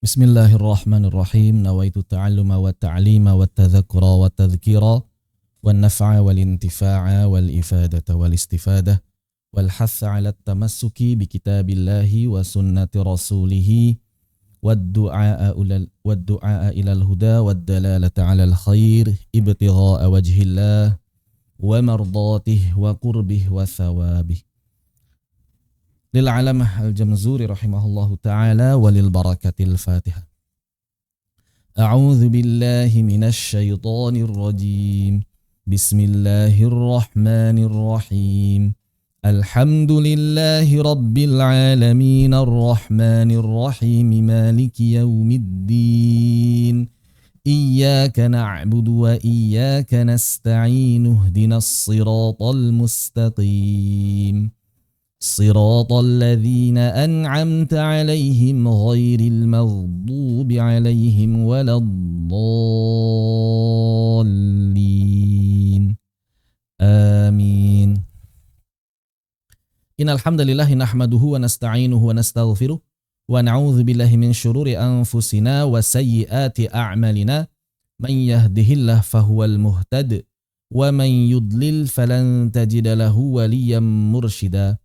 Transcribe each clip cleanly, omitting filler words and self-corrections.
Bismillahirrahmanirrahim. Nawaitu ta'alluma wa ta'lima wa tadhakura wa tadhkira wa naf'a wal intifa'a wal ifadata wal istifadah wal hatha 'ala at-tamassuki bi kitabillahi wa sunnati rasulih wad du'a ila al-huda wad dalalata 'ala al-khair ibtigha'a wajhillah wa mardatih wa qurbih wa thawabih. Lil alamah al-Jamzuri rahimahullahu ta'ala walil barakatil Fatihah. A'udzu billahi minasy syaithanir rajim. Bismillahirrahmanirrahim. Alhamdulillahi rabbil alamin arrahmanir rahim maliki yaumiddin. Iyyaka na'budu wa iyyaka nasta'in ihdinas siratal mustaqim. صراط الذين أنعمت عليهم غير المغضوب عليهم ولا الضالين آمين. إن الحمد لله نحمده ونستعينه ونستغفره ونعوذ بالله من شرور أنفسنا وسيئات أعمالنا من يهده الله فهو المهتد ومن يضلل فلن تجد له وليا مرشدا.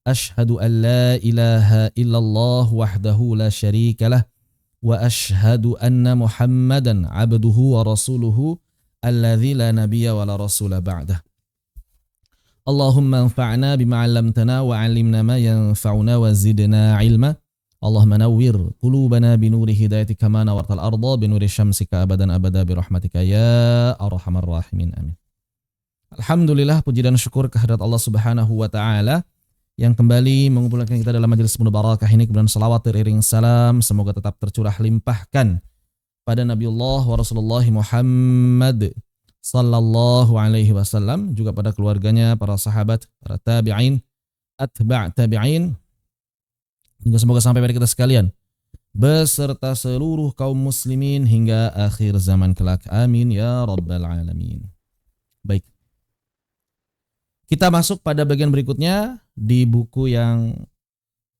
Ashhadu an la ilaha illallah wahdahu la syarika lah wa ashhadu anna Muhammadan abduhu wa rasuluhu alladzi la nabiyya wa la rasula ba'dah. Allahumma anfa'na bima 'allamtana wa 'allimna ma yanfa'una wa zidna 'ilma. Allahumma nawwir qulubana bi nuri hidayatika ma nawartal arda bi nuri syamsika abadan abada bi rahmatika ya arhamar rahimin. Amin. Alhamdulillah, puji dan syukur kehadirat Allah Subhanahu wa taala yang kembali mengumpulkan kita dalam majelis penuh barakah ini. Kemudian salawat teriring salam semoga tetap tercurah limpahkan pada Nabiullah wa Rasulullah Muhammad sallallahu alaihi wasallam, juga pada keluarganya, para sahabat, para tabi'in, atba' tabi'in, hingga semoga sampai pada kita sekalian beserta seluruh kaum muslimin hingga akhir zaman kelak. Amin ya rabbal alamin. Baik, kita masuk pada bagian berikutnya di buku yang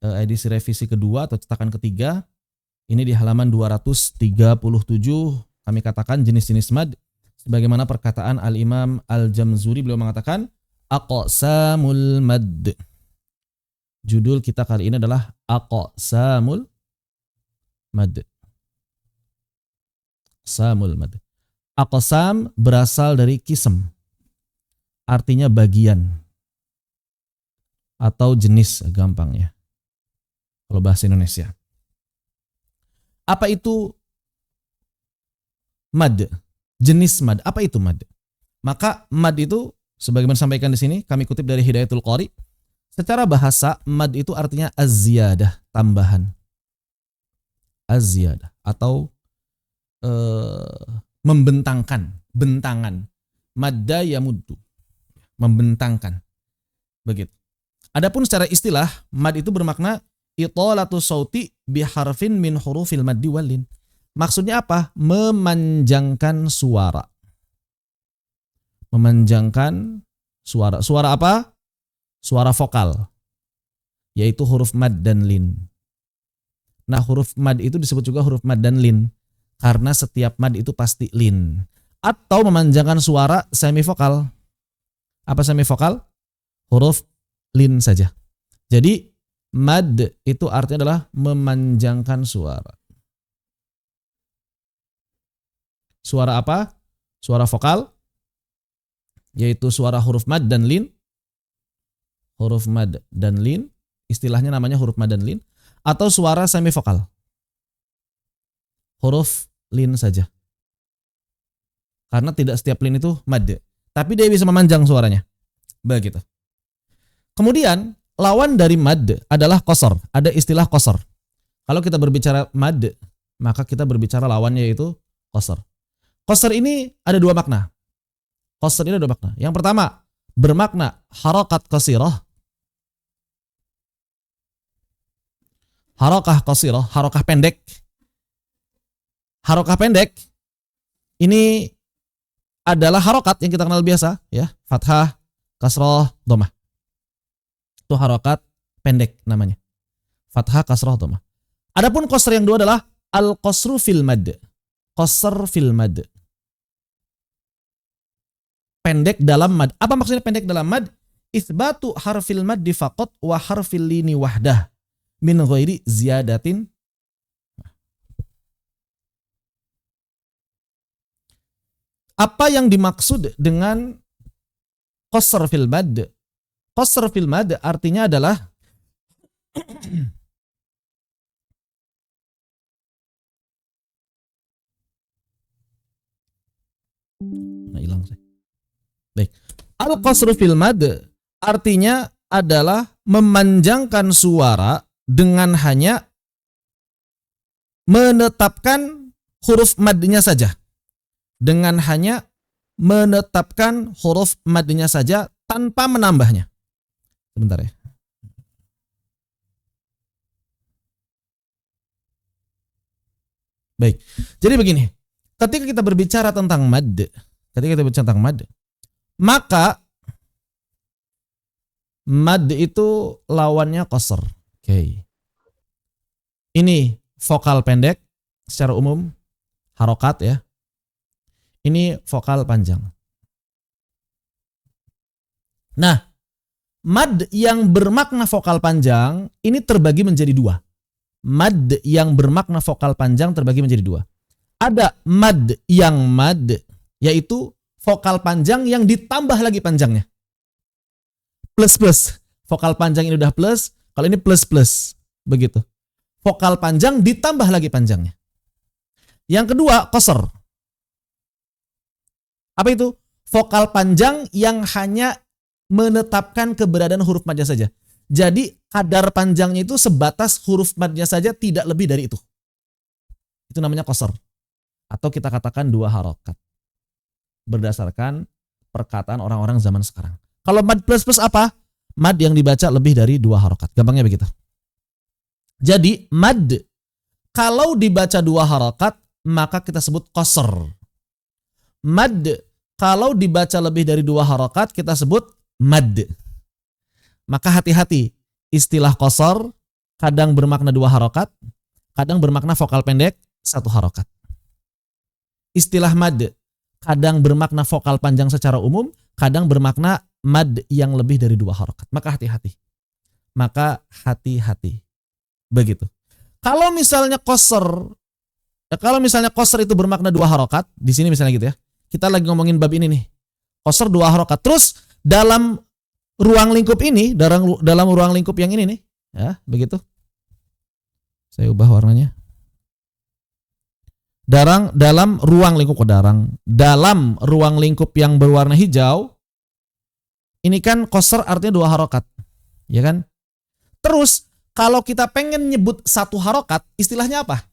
edisi revisi kedua atau cetakan ketiga. Ini di halaman 237 kami katakan jenis-jenis mad sebagaimana perkataan Al-Imam Al-Jamzuri. Beliau mengatakan aqsamul mad. Judul kita kali ini adalah aqsamul mad. Aqsamul mad. Aqsam berasal dari qism, artinya bagian atau jenis, gampang ya kalau bahasa Indonesia. Apa itu mad? Jenis mad. Apa itu mad? Maka mad itu sebagaimana disampaikan di sini, kami kutip dari Hidayatul Qari. Secara bahasa mad itu artinya az-ziyadah, tambahan. Az-ziyadah atau membentangkan, bentangan. Madda yamuddu, membentangkan. Begitu. Adapun secara istilah, mad itu bermakna italatu sauti biharfin min hurufil maddi wallin. Maksudnya apa? Memanjangkan suara. Memanjangkan suara. Suara apa? Suara vokal, yaitu huruf mad dan lin. Nah, huruf mad itu disebut juga huruf mad dan lin karena setiap mad itu pasti lin. Atau memanjangkan suara semivokal. Apa semivokal? Huruf lin saja. Jadi mad itu artinya adalah memanjangkan suara. Suara apa? Suara vokal, yaitu suara huruf mad dan lin. Huruf mad dan lin, istilahnya namanya huruf mad dan lin. Atau suara semivokal, huruf lin saja. Karena tidak setiap lin itu mad, tapi dia bisa memanjang suaranya. Begitu. Kemudian lawan dari mad adalah qasar. Ada istilah qasar. Kalau kita berbicara mad, maka kita berbicara lawannya yaitu qasar. Qasar ini ada dua makna. Qasar ini ada dua makna. Yang pertama, bermakna harakat qasirah. Harakah qasirah, harakah pendek. Harakah pendek ini adalah harokat yang kita kenal biasa, ya, fathah, kasrah, dhammah. Itu harokat pendek namanya. Fathah, kasrah, dhammah. Adapun qasr yang dua adalah Al-qasru fil mad. Qasr fil mad. Pendek dalam mad. Apa maksudnya pendek dalam mad? Itsbatu harfil maddi faqat wa harfil lini wahdah min ghairi ziyadatin. Apa yang dimaksud dengan qasr fil mad? Qasr fil mad artinya adalah hilang saya. Baik. Al-qasru fil mad artinya adalah memanjangkan suara dengan hanya menetapkan huruf madnya saja. Dengan hanya menetapkan huruf madnya saja tanpa menambahnya. Sebentar ya. Baik. Jadi begini. Ketika kita berbicara tentang mad, maka mad itu lawannya qasr. Oke. Ini vokal pendek secara umum, harokat ya. Ini vokal panjang. Nah, mad yang bermakna vokal panjang ini terbagi menjadi dua. Mad yang bermakna vokal panjang terbagi menjadi dua. Ada mad yang mad, yaitu vokal panjang yang ditambah lagi panjangnya. Plus. Vokal panjang ini udah plus, kalau ini plus. Begitu. Vokal panjang ditambah lagi panjangnya. Yang kedua, qasr. Apa itu? Vokal panjang yang hanya menetapkan keberadaan huruf madnya saja. Jadi kadar panjangnya itu sebatas huruf madnya saja, tidak lebih dari itu. Itu namanya qasr. Atau kita katakan dua harokat. Berdasarkan perkataan orang-orang zaman sekarang. Kalau mad plus apa? Mad yang dibaca lebih dari dua harokat. Gampangnya begitu. Jadi mad kalau dibaca dua harokat maka kita sebut qasr. Mad kalau dibaca lebih dari dua harokat kita sebut mad. Maka hati-hati, istilah qasr kadang bermakna dua harokat, kadang bermakna vokal pendek satu harokat. Istilah mad kadang bermakna vokal panjang secara umum, kadang bermakna mad yang lebih dari dua harokat. Maka hati-hati. Begitu. Kalau misalnya qasr itu bermakna dua harokat, di sini misalnya gitu ya. Kita lagi ngomongin bab ini nih. Qasr dua harokat. Terus dalam ruang lingkup ini, dalam ruang lingkup yang ini nih, ya, begitu. Saya ubah warnanya. Dalam ruang lingkup yang berwarna hijau, ini kan qasr artinya dua harokat, ya kan? Terus kalau kita pengen nyebut satu harokat, istilahnya apa?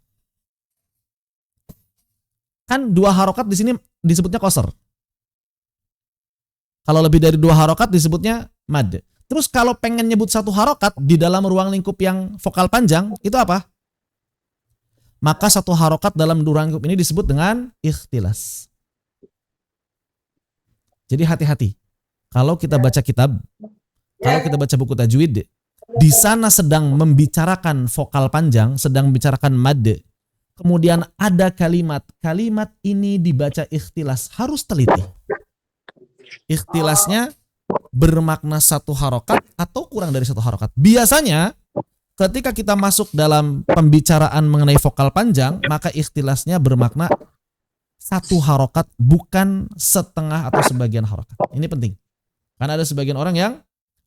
Kan dua harokat di sini disebutnya qasr. Kalau lebih dari dua harokat disebutnya mad. Terus kalau pengen nyebut satu harokat di dalam ruang lingkup yang vokal panjang, itu apa? Maka satu harokat dalam ruang lingkup ini disebut dengan ikhtilas. Jadi hati-hati. Kalau kita baca kitab, kalau kita baca buku tajwid, di sana sedang membicarakan vokal panjang, sedang membicarakan mad. Kemudian ada kalimat ini dibaca ikhtilas, harus teliti. Ikhtilasnya bermakna satu harokat atau kurang dari satu harokat. Biasanya ketika kita masuk dalam pembicaraan mengenai vokal panjang, maka ikhtilasnya bermakna satu harokat, bukan setengah atau sebagian harokat. Ini penting. Karena ada sebagian orang yang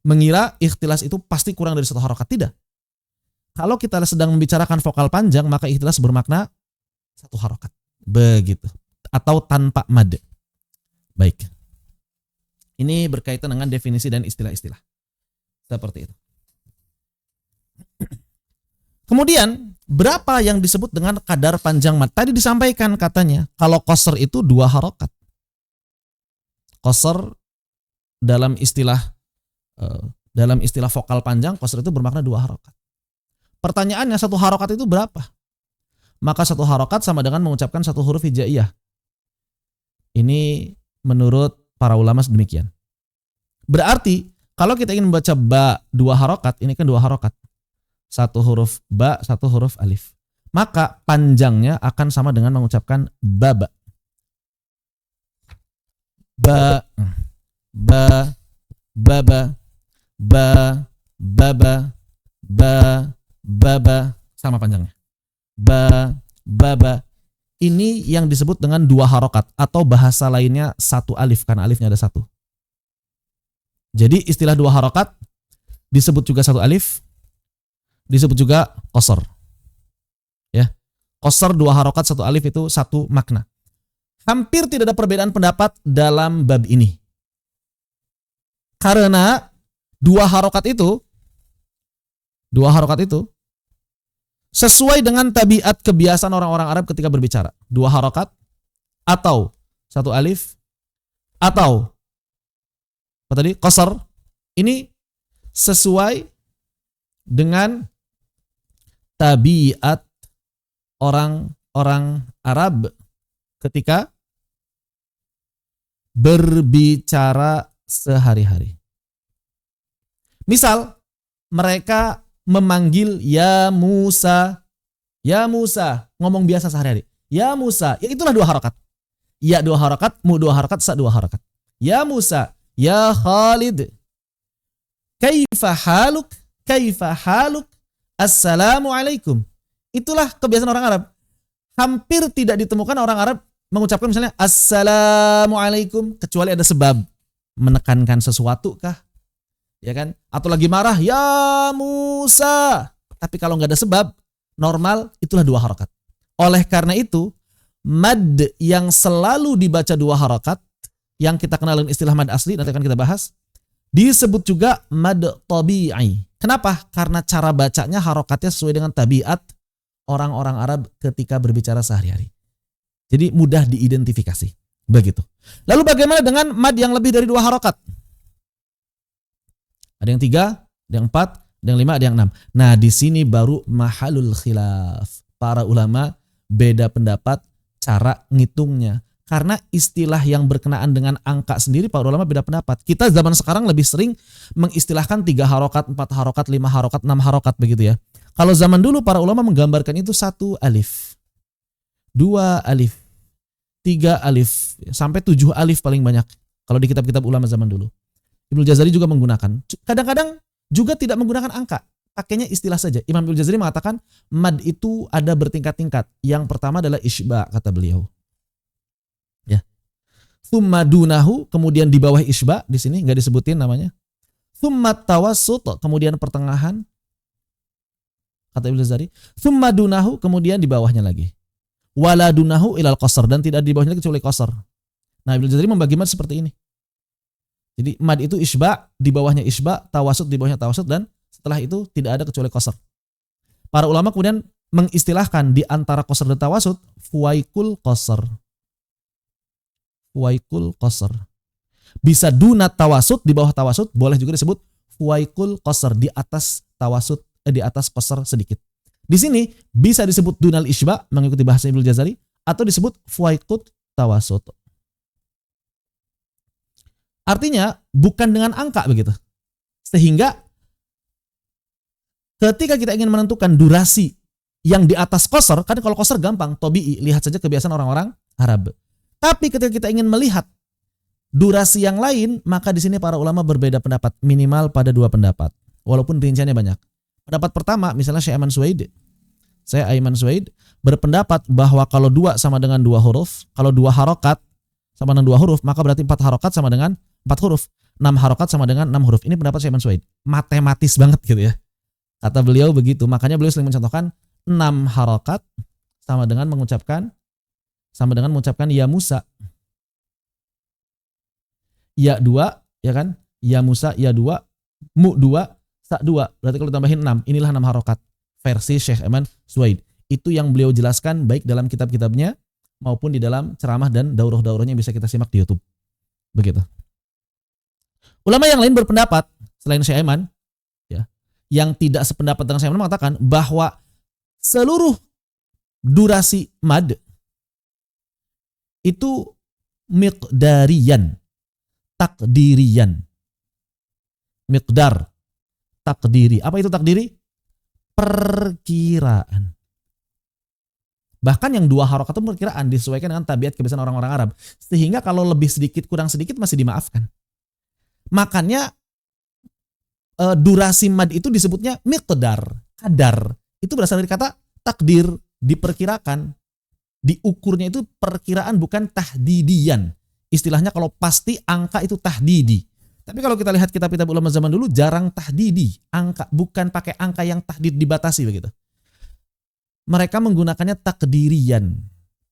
mengira ikhtilas itu pasti kurang dari satu harokat. Tidak. Kalau kita sedang membicarakan vokal panjang, maka ikhtilas bermakna satu harokat. Begitu. Atau tanpa mad. Baik. Ini berkaitan dengan definisi dan istilah-istilah. Seperti itu. Kemudian, berapa yang disebut dengan kadar panjang mad? Tadi disampaikan katanya, kalau qasr itu dua harokat. Qasr dalam istilah vokal panjang, qasr itu bermakna dua harokat. Pertanyaannya, satu harokat itu berapa? Maka satu harokat sama dengan mengucapkan satu huruf hijaiyah. Ini menurut para ulama sedemikian. Berarti kalau kita ingin membaca ba dua harokat, ini kan dua harokat. Satu huruf ba, satu huruf alif. maka panjangnya akan sama dengan mengucapkan baba. Ba, ba, baba, ba, baba, ba, baba, sama panjangnya. Ba, baba. Ini yang disebut dengan dua harokat atau bahasa lainnya satu alif karena alifnya ada satu. Jadi istilah dua harokat disebut juga satu alif, disebut juga qasar. Ya, qasar dua harokat satu alif itu satu makna. Hampir tidak ada perbedaan pendapat dalam bab ini. Karena dua harokat itu sesuai dengan tabiat kebiasaan orang-orang Arab ketika berbicara. Dua harokat atau satu alif atau apa tadi? Qasar. Ini sesuai dengan tabiat orang-orang Arab ketika berbicara sehari-hari. Misal, mereka memanggil ya Musa, ngomong biasa sehari-hari. Ya Musa, ya itulah dua harokat. Ya dua harokat, mu dua harokat, sa dua harokat. Ya Musa, ya Khalid, kaifa haluk, assalamualaikum. Itulah kebiasaan orang Arab. Hampir tidak ditemukan orang Arab mengucapkan misalnya assalamualaikum kecuali ada sebab menekankan sesuatu kah, ya kan? Atau lagi marah, ya Musa. Tapi kalau nggak ada sebab normal, itulah dua harokat. Oleh karena itu, mad yang selalu dibaca dua harokat, yang kita kenal dengan istilah mad asli, nanti akan kita bahas, disebut juga mad tabi'i. Kenapa? Karena cara bacanya harokatnya sesuai dengan tabiat orang-orang Arab ketika berbicara sehari-hari. Jadi mudah diidentifikasi. Begitu. Lalu bagaimana dengan mad yang lebih dari dua harokat? Ada yang 3, ada yang 4, ada yang 5, ada yang 6. Nah, di sini baru mahalul khilaf. Para ulama beda pendapat cara ngitungnya. Karena istilah yang berkenaan dengan angka sendiri para ulama beda pendapat. Kita zaman sekarang lebih sering mengistilahkan 3 harokat, 4 harokat, 5 harokat, 6 harokat begitu ya. Kalau zaman dulu para ulama menggambarkan itu 1 alif, 2 alif, 3 alif, sampai 7 alif paling banyak. Kalau di kitab-kitab ulama zaman dulu. Ibnu Jazari juga menggunakan. Kadang-kadang juga tidak menggunakan angka. Pakainya istilah saja. Imam Ibnu Jazari mengatakan mad itu ada bertingkat-tingkat. Yang pertama adalah isba, kata beliau. Ya. Tsumma dunahu, kemudian di bawah isba, di sini enggak disebutin namanya. Tsumma tawassut, kemudian pertengahan. Kata Ibnu Jazari, tsumma dunahu, kemudian di bawahnya lagi. Wala dunahu ilal qasar, dan tidak di bawahnya lagi kecuali qasar. Nah, Ibnu Jazari membagi mad seperti ini. Jadi mad itu isba, di bawahnya isba, tawasud di bawahnya tawasud, dan setelah itu tidak ada kecuali qasar. Para ulama kemudian mengistilahkan di antara qasar dan tawasud fuwaikul qasar. Fuwaikul qasar. Bisa dunat tawasud, di bawah tawasud, boleh juga disebut fuwaikul qasar, di atas tawasud, di atas qasar sedikit. Di sini bisa disebut dunal isba mengikuti bahasa Ibnu Jazari, atau disebut fuwaikut tawasud. Artinya bukan dengan angka begitu. Sehingga ketika kita ingin menentukan durasi yang di atas qasar, kan kalau qasar gampang, tabi'i, lihat saja kebiasaan orang-orang Arab. Tapi ketika kita ingin melihat durasi yang lain, maka di sini para ulama berbeda pendapat, minimal pada 2 pendapat. Walaupun rinciannya banyak. Pendapat pertama, misalnya Syekh Aiman Suwaid berpendapat bahwa kalau 2 sama dengan 2 huruf, kalau 2 harokat sama dengan 2 huruf, maka berarti 4 harokat sama dengan 4 huruf. 6 harokat sama dengan 6 huruf. Ini pendapat Syekh Aiman Suwaid. Matematis banget gitu ya. Kata beliau begitu. Makanya beliau sering mencontohkan 6 harokat sama dengan mengucapkan ya Musa. Ya 2, ya kan? Ya Musa, ya 2, mu 2, sa 2. Berarti kalau tambahin 6, inilah 6 harokat. Versi Syekh Aiman Suwaid. Itu yang beliau jelaskan baik dalam kitab-kitabnya maupun di dalam ceramah dan daurah-daurahnya yang bisa kita simak di YouTube. Begitu. Ulama yang lain berpendapat selain Syekh Aiman, ya, yang tidak sependapat dengan Syekh Aiman mengatakan bahwa seluruh durasi mad itu miqdariyan, takdiriyan. Miqdar, takdiri. Apa itu takdiri? Perkiraan. Bahkan yang 2 harokat itu perkiraan disesuaikan dengan tabiat kebiasaan orang-orang Arab. Sehingga kalau lebih sedikit, kurang sedikit masih dimaafkan. Makanya durasi mad itu disebutnya miqdar, kadar. Itu berasal dari kata takdir, diperkirakan. Diukurnya itu perkiraan bukan tahdidian. Istilahnya kalau pasti angka itu tahdidi. Tapi kalau kita lihat kitab-kitab ulama zaman dulu jarang tahdidi, angka bukan pakai angka yang tahdid dibatasi begitu. Mereka menggunakannya takdirian,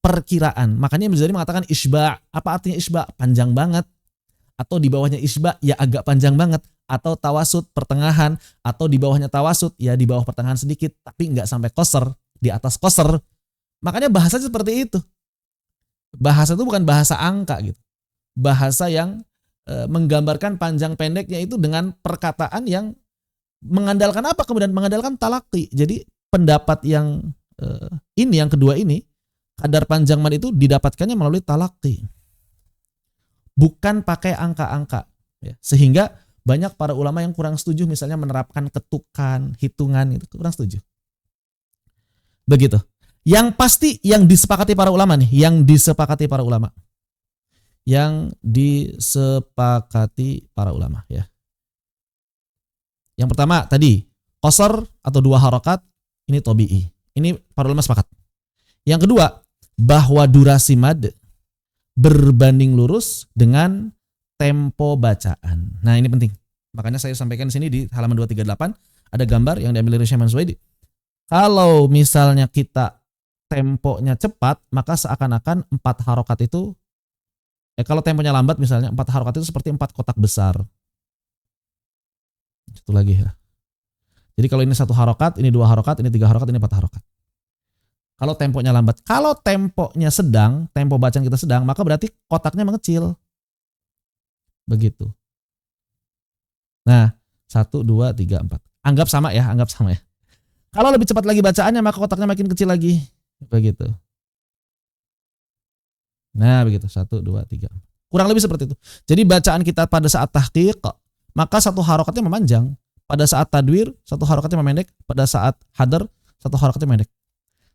perkiraan. Makanya Ibnu Jauzi mengatakan isba'. Apa artinya isba'? Panjang banget. Atau di bawahnya isba' ya agak panjang banget. Atau tawasud pertengahan, atau di bawahnya tawasud ya di bawah pertengahan sedikit, tapi nggak sampai qasr, di atas qasr. Makanya bahasa seperti itu. Bahasa itu bukan bahasa angka gitu. Bahasa yang menggambarkan panjang pendeknya itu dengan perkataan yang mengandalkan apa? Kemudian mengandalkan talaqi. Jadi pendapat yang yang kedua ini, kadar panjang mad itu didapatkannya melalui talaqi. Bukan pakai angka-angka. Ya. Sehingga banyak para ulama yang kurang setuju misalnya menerapkan ketukan, hitungan, itu kurang setuju. Begitu. Yang pasti yang disepakati para ulama nih, yang disepakati para ulama ya. Yang pertama tadi, qasar atau 2 harokat ini tabi'i. Ini para ulama sepakat. Yang kedua, bahwa durasi mad berbanding lurus dengan tempo bacaan. Nah, ini penting. Makanya saya sampaikan di sini di halaman 238 ada gambar yang diambil dari Syekh Mansuwaidi. Kalau misalnya kita temponya cepat, maka seakan-akan 4 harokat itu kalau temponya lambat misalnya 4 harokat itu seperti 4 kotak besar. Satu lagi ya. Jadi kalau ini 1 harokat, ini 2 harokat, ini 3 harokat, ini 4 harokat. Kalau temponya lambat, kalau temponya sedang, tempo bacaan kita sedang, maka berarti kotaknya mengecil. Begitu. Nah, 1, 2, 3, 4. Anggap sama ya. Kalau lebih cepat lagi bacaannya, maka kotaknya makin kecil lagi. Begitu. Nah, begitu. 1, 2, 3. Kurang lebih seperti itu. Jadi bacaan kita pada saat tahqiq, maka 1 harokatnya memanjang. Pada saat tadwir, 1 harokatnya memendek. Pada saat hadar, 1 harokatnya memendek.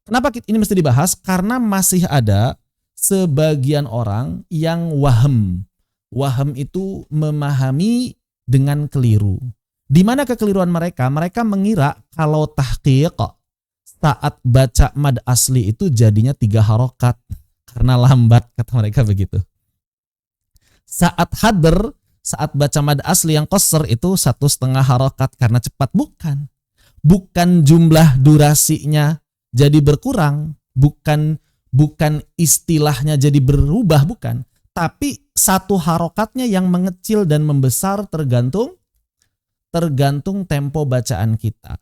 Kenapa ini mesti dibahas? Karena masih ada sebagian orang yang waham. Waham itu memahami dengan keliru. Di mana kekeliruan mereka? Mereka mengira kalau tahqiq saat baca mad asli itu jadinya 3 harokat karena lambat, kata mereka begitu. Saat hadar, saat baca mad asli yang qasr itu 1,5 harokat karena cepat. Bukan jumlah durasinya jadi berkurang, bukan istilahnya jadi berubah, bukan. Tapi 1 harokatnya yang mengecil dan membesar tergantung tempo bacaan kita.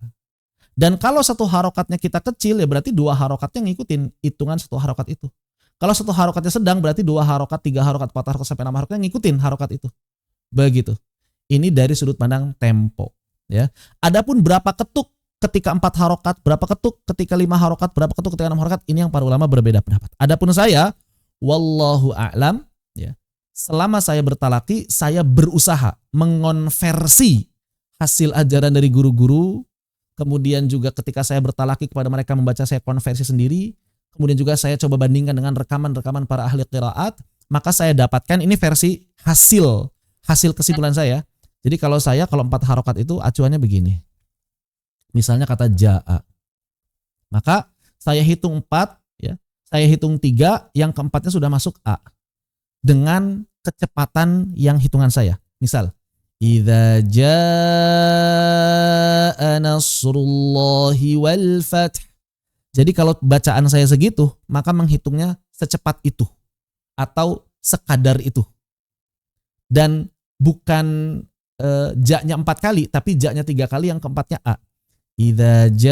Dan kalau 1 harokatnya kita kecil ya berarti 2 harokatnya ngikutin hitungan 1 harokat itu. Kalau 1 harokatnya sedang berarti 2 harokat, 3 harokat, 4 harokat sampai 6 harokatnya ngikutin harokat itu. Begitu. Ini dari sudut pandang tempo. Ya. Adapun berapa ketuk ketika 4 harokat, berapa ketuk ketika 5 harokat, berapa ketuk ketika 6 harokat, ini yang para ulama berbeda pendapat. Adapun saya, wallahu a'lam, ya. Selama saya bertalaki, saya berusaha mengonversi hasil ajaran dari guru-guru, kemudian juga ketika saya bertalaki kepada mereka membaca, saya konversi sendiri, kemudian juga saya coba bandingkan dengan rekaman-rekaman para ahli qiraat, maka saya dapatkan ini versi hasil kesimpulan saya. Jadi kalau 4 harokat itu acuannya begini. Misalnya kata ja'a. Maka saya hitung 4, ya. Saya hitung 3, yang keempatnya sudah masuk A. Dengan kecepatan yang hitungan saya. Misal, idza jaa nasrullahi wal fath. Jadi kalau bacaan saya segitu, maka menghitungnya secepat itu atau sekadar itu. Dan bukan ja-nya 4 kali, tapi ja-nya 3 kali, yang keempatnya A. Idza jaa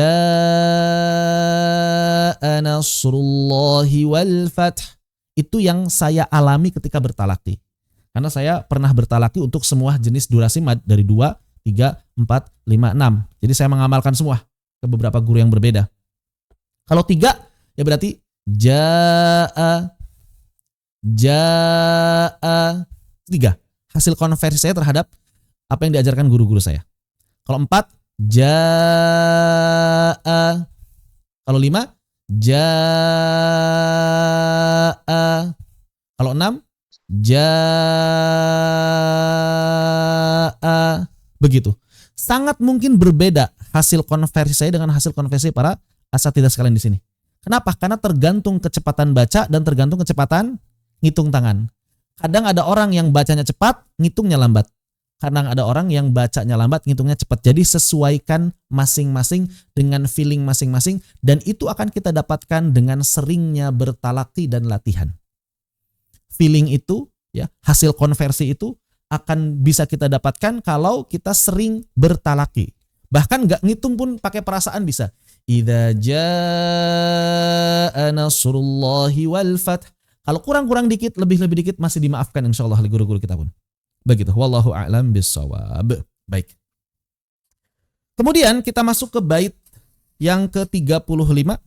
nasrullahi wal fath. Itu yang saya alami ketika bertalaki. Karena saya pernah bertalaki untuk semua jenis durasi mad dari 2, 3, 4, 5, 6. Jadi saya mengamalkan semua ke beberapa guru yang berbeda. Kalau 3 ya berarti jaa 3. Hasil konversi saya terhadap apa yang diajarkan guru-guru saya. Kalau 4 jaa. Kalau 5 Jaa. Kalau 6, jaa. Begitu. Sangat mungkin berbeda hasil konversi saya dengan hasil konversi para asatidzah sekalian di sini. Kenapa? Karena tergantung kecepatan baca dan tergantung kecepatan ngitung tangan. Kadang ada orang yang bacanya cepat, ngitungnya lambat. Kadang ada orang yang bacanya lambat, ngitungnya cepat. Jadi sesuaikan masing-masing dengan feeling masing-masing, dan itu akan kita dapatkan dengan seringnya bertalaki dan latihan. Feeling itu, ya, hasil konversi itu akan bisa kita dapatkan kalau kita sering bertalaki. Bahkan nggak ngitung pun pakai perasaan bisa. Idza jaa nasrullahi wal fath. Kalau kurang-kurang dikit, lebih-lebih dikit masih dimaafkan insyaallah oleh guru-guru kita pun. Begitu. Wallahu a'lam bissawab. Baik. Kemudian kita masuk ke bait yang ke-35.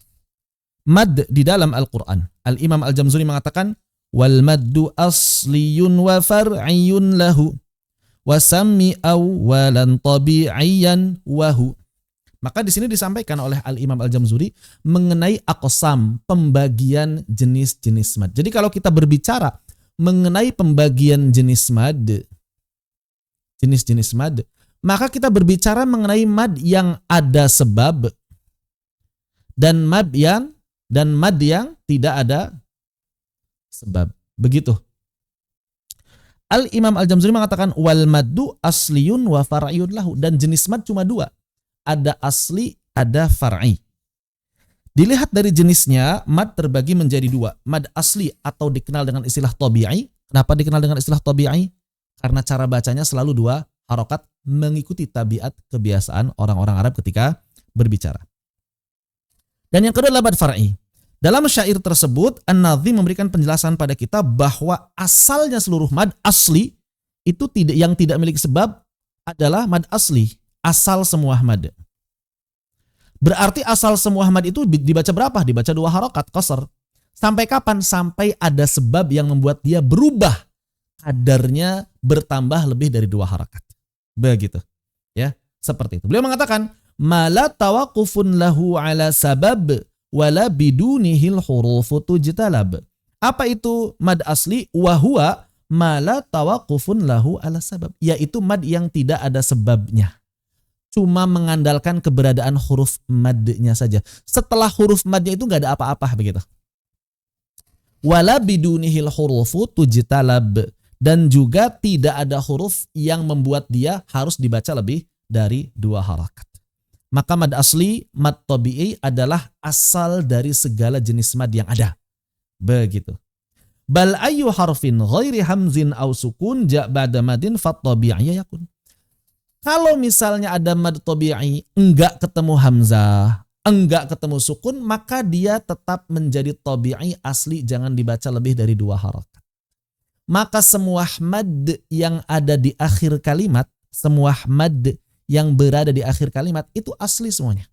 Mad di dalam Al-Qur'an. Al-Imam Al-Jamzuri mengatakan wal maddu asliyun wa far'iyun lahu wa sammi awwalan tabi'iyyan wahu. Maka di sini disampaikan oleh Al-Imam Al-Jamzuri mengenai aqsam, pembagian jenis-jenis mad. Jadi kalau kita berbicara mengenai pembagian jenis mad, jenis-jenis mad, maka kita berbicara mengenai mad yang ada sebab dan mad yang tidak ada sebab. Begitu. Al-Imam Al-Jamzuri mengatakan wal maddu asliyun wa far'iyun lahu, dan jenis mad cuma dua. Ada asli, ada far'i. Dilihat dari jenisnya, mad terbagi menjadi dua. Mad asli atau dikenal dengan istilah tabi'i. Kenapa dikenal dengan istilah tabi'i? Karena cara bacanya selalu dua harokat, mengikuti tabiat kebiasaan orang-orang Arab ketika berbicara. Dan yang kedua adalah mad far'i. Dalam syair tersebut, An-Nadhim memberikan penjelasan pada kita bahwa asalnya seluruh mad asli itu yang tidak memiliki sebab adalah mad asli. Asal semua mad. Berarti asal semua mad itu dibaca berapa? Dibaca dua harokat, qasar. Sampai kapan? Sampai ada sebab yang membuat dia berubah. Kadarnya bertambah lebih dari dua harokat. Begitu. Ya, seperti itu. Beliau mengatakan, mala tawaqufun lahu ala sabab wala bidunihil hurufu tujtalab. Apa itu mad asli? Wahuwa mala tawaqufun lahu ala sabab. Yaitu mad yang tidak ada sebabnya. Cuma mengandalkan keberadaan huruf madnya saja. Setelah huruf madnya itu nggak ada apa-apa begitu. Wala bidunihil hurufu tujtalab, dan juga tidak ada huruf yang membuat dia harus dibaca lebih dari dua harakat. Maka mad asli, mad tabi'i adalah asal dari segala jenis mad yang ada. Begitu. Bal ayyu harfin ghairi hamzin aw sukun ja' ba'da madin fat tabi'iyya yakun. Kalau misalnya ada mad tabi'i, enggak ketemu hamzah, enggak ketemu sukun, maka dia tetap menjadi tabi'i asli, jangan dibaca lebih dari dua harakat. Maka semua mad yang ada di akhir kalimat, semua mad yang berada di akhir kalimat itu asli semuanya.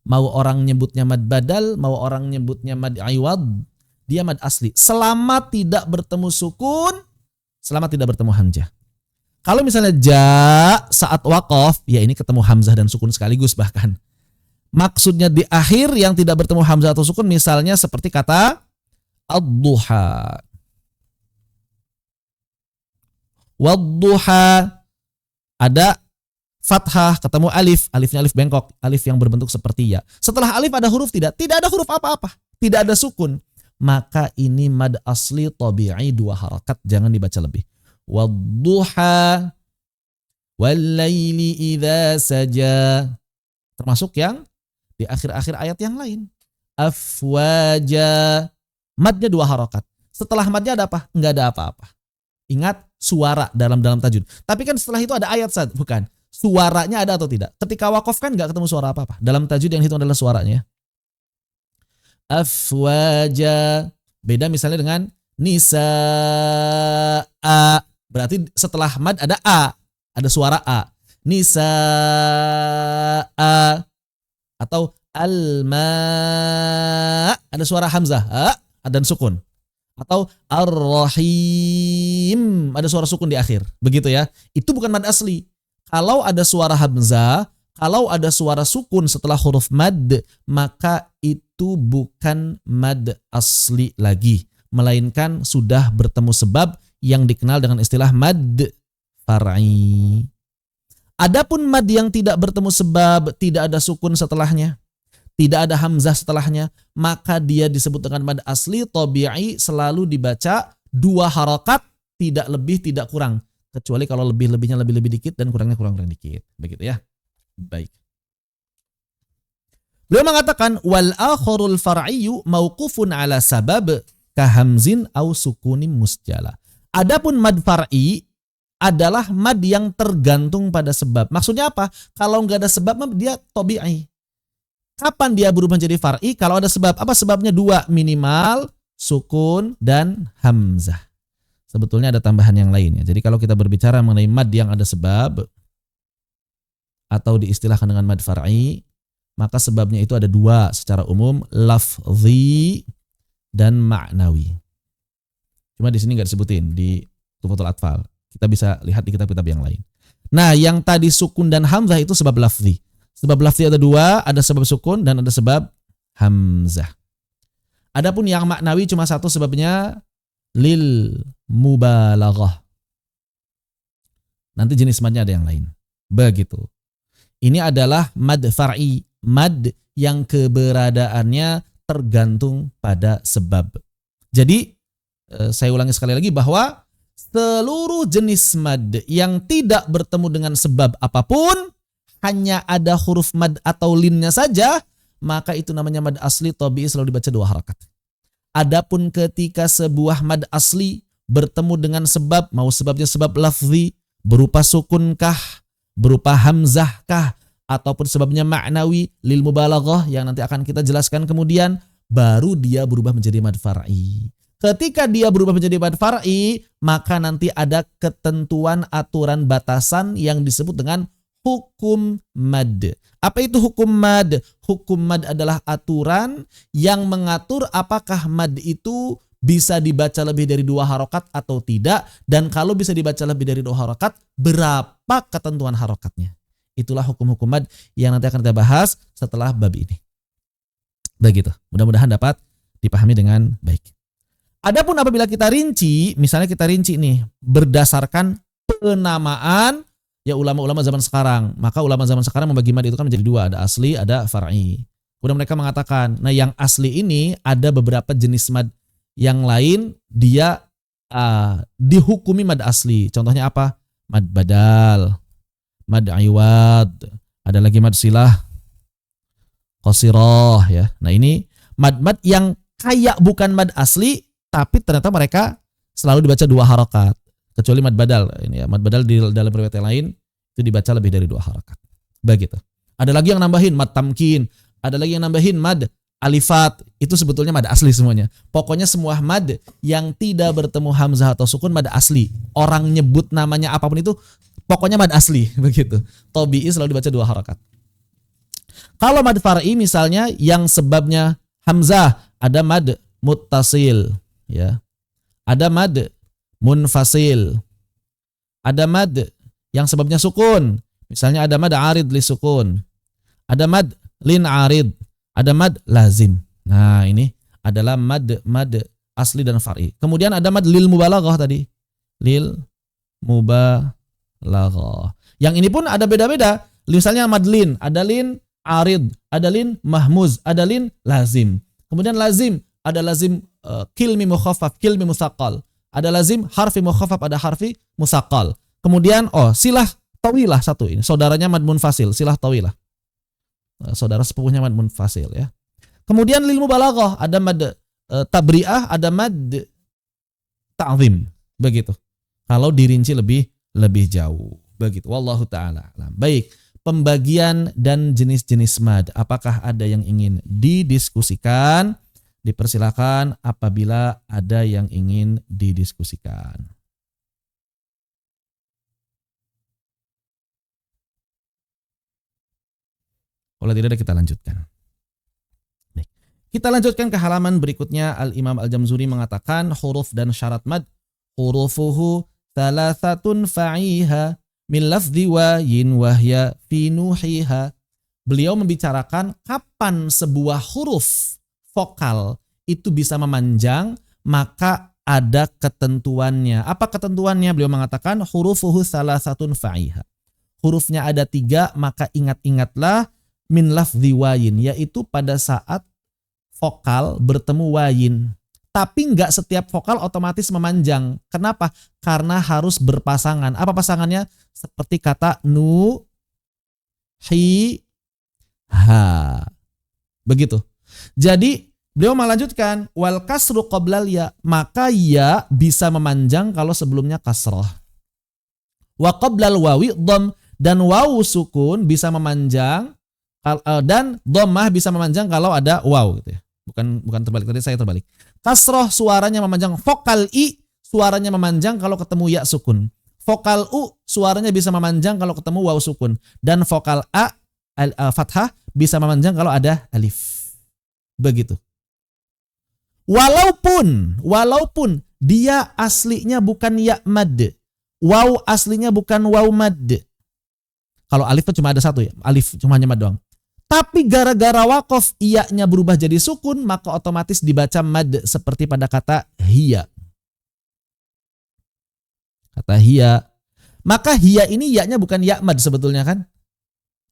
Mau orang nyebutnya mad badal, mau orang nyebutnya mad iwad, dia mad asli. Selama tidak bertemu sukun, selama tidak bertemu hamzah. Kalau misalnya ja saat waqaf, ya ini ketemu hamzah dan sukun sekaligus bahkan. Maksudnya di akhir yang tidak bertemu hamzah atau sukun, misalnya seperti kata ad-duha. Wad-duha, ada fathah ketemu alif, alifnya alif bengkok, alif yang berbentuk seperti ya. Setelah alif ada huruf tidak ada huruf apa-apa, tidak ada sukun. Maka ini mad asli tabi'i dua harakat, jangan dibaca lebih. Wadduha wallaili idza saja, termasuk yang di akhir-akhir ayat yang lain. Afwaja, madnya dua harokat. Setelah madnya ada apa? Enggak ada apa-apa. Ingat suara dalam tajwid. Tapi kan setelah itu ada ayat, bukan? Suaranya ada atau tidak? Ketika wakaf kan enggak ketemu suara apa-apa. Dalam tajwid yang hitung adalah suaranya. Afwaja, beda misalnya dengan nisa'a. Berarti setelah mad ada a, ada suara a. Nisa'a. Atau alma, ada suara hamzah, a, dan sukun. Atau ar-rahim, ada suara sukun di akhir. Begitu ya. Itu bukan mad asli. Kalau ada suara hamzah Kalau ada suara sukun setelah huruf mad, maka itu bukan mad asli lagi, melainkan sudah bertemu sebab yang dikenal dengan istilah mad far'i. Adapun mad yang tidak bertemu sebab, tidak ada sukun setelahnya, tidak ada hamzah setelahnya, maka dia disebut dengan mad asli tabi'i, selalu dibaca 2 harakat, tidak lebih tidak kurang. Kecuali kalau lebih-lebihnya lebih-lebih dikit dan kurangnya kurang-kurang dikit. Begitu ya. Baik. Beliau mengatakan wal akharul far'iyyu mauqufun ala sabab ka hamzin au sukunim musjala. Adapun mad far'i adalah mad yang tergantung pada sebab. Maksudnya apa? Kalau nggak ada sebab dia tabi'i. Kapan dia berubah menjadi far'i? Kalau ada sebab. Apa sebabnya? 2, minimal sukun dan hamzah. Sebetulnya ada tambahan yang lainnya. Jadi kalau kita berbicara mengenai mad yang ada sebab atau diistilahkan dengan mad far'i, maka sebabnya itu ada 2 secara umum, lafzi dan ma'nawi. Cuma di sini nggak disebutin di Tuhfatul Atfal. Kita bisa lihat di kitab-kitab yang lain. Nah, yang tadi sukun dan hamzah itu sebab lafzi. Sebab lafzi ada 2, ada sebab sukun dan ada sebab hamzah. Adapun yang maknawi cuma 1 sebabnya, lil mubalaghah. Nanti jenis madnya ada yang lain. Begitu. Ini adalah mad far'i, mad yang keberadaannya tergantung pada sebab. Jadi, saya ulangi sekali lagi bahwa seluruh jenis mad yang tidak bertemu dengan sebab apapun, hanya ada huruf mad atau linnya saja, maka itu namanya mad asli tabi'i, selalu dibaca 2 harakat. Adapun ketika sebuah mad asli bertemu dengan sebab, mau sebabnya sebab lafzi, berupa sukunkah, berupa hamzahkah, ataupun sebabnya ma'nawi, lil mubalaghah yang nanti akan kita jelaskan kemudian, baru dia berubah menjadi mad far'i. Ketika dia berubah menjadi mad far'i, maka nanti ada ketentuan aturan batasan yang disebut dengan hukum mad. Apa itu hukum mad? Hukum mad adalah aturan yang mengatur apakah mad itu bisa dibaca lebih dari 2 harokat atau tidak, dan kalau bisa dibaca lebih dari 2 harokat, berapa ketentuan harokatnya. Itulah hukum-hukum mad yang nanti akan kita bahas setelah bab ini. Begitu. Mudah-mudahan dapat dipahami dengan baik. Adapun apabila kita rinci, misalnya kita rinci nih berdasarkan penamaan ya ulama-ulama zaman sekarang, maka ulama zaman sekarang membagi mad itu kan menjadi 2, ada asli, ada far'i. Kemudian mereka mengatakan, nah yang asli ini ada beberapa jenis mad yang lain dia dihukumi mad asli. Contohnya apa? Mad badal, mad iwad, ada lagi mad silah, qasirah ya. Nah ini mad-mad yang kayak bukan mad asli, tapi ternyata mereka selalu dibaca 2 harokat. Kecuali mad badal. Ini ya, mad badal di dalam riwayat yang lain itu dibaca lebih dari 2 harokat. Begitu. Ada lagi yang nambahin mad tamkin, ada lagi yang nambahin mad alifat, itu sebetulnya mad asli semuanya. Pokoknya semua mad yang tidak bertemu hamzah atau sukun mad asli. Orang nyebut namanya apapun itu pokoknya mad asli begitu. Tabi'i selalu dibaca 2 harokat. Kalau mad far'i misalnya yang sebabnya hamzah, ada mad muttasil ya. Ada mad munfasil. Ada mad yang sebabnya sukun. Misalnya ada mad arid li sukun. Ada mad lin arid. Ada mad lazim. Nah, ini adalah mad asli dan far'i. Kemudian ada mad lil mubalaghah tadi. Lil mubalaghah. Yang ini pun ada beda-beda. Misalnya mad lin, ada lin arid, ada lin mahmuz, ada lin lazim. Kemudian lazim, ada lazim kilmi mukhaffaf, kilmi musaqqal. Ada lazim harfi mukhaffaf, ada harfi musaqqal. Kemudian silah tawilah satu ini. Saudaranya mad munfasil, silah tawilah. Saudara sepupunya mad munfasil ya. Kemudian lil mubalaghah ada mad tabri'ah, ada mad ta'zim. Begitu. Kalau dirinci lebih jauh. Begitu. Wallahu taala alam. Baik, pembagian dan jenis-jenis mad. Apakah ada yang ingin didiskusikan? Dipersilakan apabila ada yang ingin didiskusikan. Kalau tidak ada kita lanjutkan. Baik. Kita lanjutkan ke halaman berikutnya. Al-Imam Al-Jamzuri mengatakan huruf dan syarat mad. Hurufuhu thalathatun fa'iha min lafdhi wayin wahya fi nuhiha. Beliau membicarakan kapan sebuah huruf vokal itu bisa memanjang, maka ada ketentuannya. Apa ketentuannya? Beliau mengatakan hurufuhu salasatun fa'iha. Hurufnya ada 3, maka ingat-ingatlah min lafdhi wayin, yaitu pada saat vokal bertemu wayin. Tapi nggak setiap vokal otomatis memanjang. Kenapa? Karena harus berpasangan. Apa pasangannya? Seperti kata nu, hi, ha. Begitu. Jadi beliau melanjutkan wal kasru qoblal ya, maka ya bisa memanjang kalau sebelumnya kasrah. Wa qoblal wawi dham, dan waw sukun bisa memanjang dan dhammah bisa memanjang kalau ada waw gitu ya. Bukan terbalik, tadi saya terbalik. Kasroh suaranya memanjang, vokal i suaranya memanjang kalau ketemu ya sukun. Vokal u suaranya bisa memanjang kalau ketemu waw sukun, dan vokal a fathah bisa memanjang kalau ada alif. Begitu. Walaupun dia aslinya bukan ya mad, waw aslinya bukan waw mad. Kalau alif itu cuma ada satu ya, alif cuma hanya mad doang. Tapi gara-gara wakof iya-nya berubah jadi sukun, maka otomatis dibaca mad seperti pada kata hiya. Kata hiya. Maka hiya ini iya-nya bukan ya mad sebetulnya kan?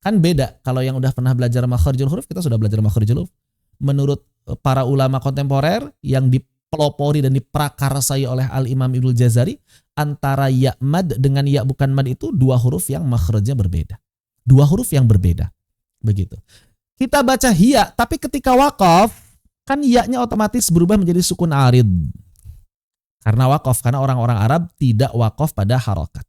Kan beda. Kalau yang udah pernah belajar makharijul huruf, kita sudah belajar makharijul huruf. Menurut para ulama kontemporer yang dipelopori dan diprakarsai oleh Al-Imam Ibnul Jazari, antara ya mad dengan ya bukan mad itu dua huruf yang makhrajnya berbeda. Dua huruf yang berbeda. Begitu. Kita baca hiya, tapi ketika waqaf kan ya-nya otomatis berubah menjadi sukun arid. Karena waqaf, karena orang-orang Arab tidak waqaf pada harokat.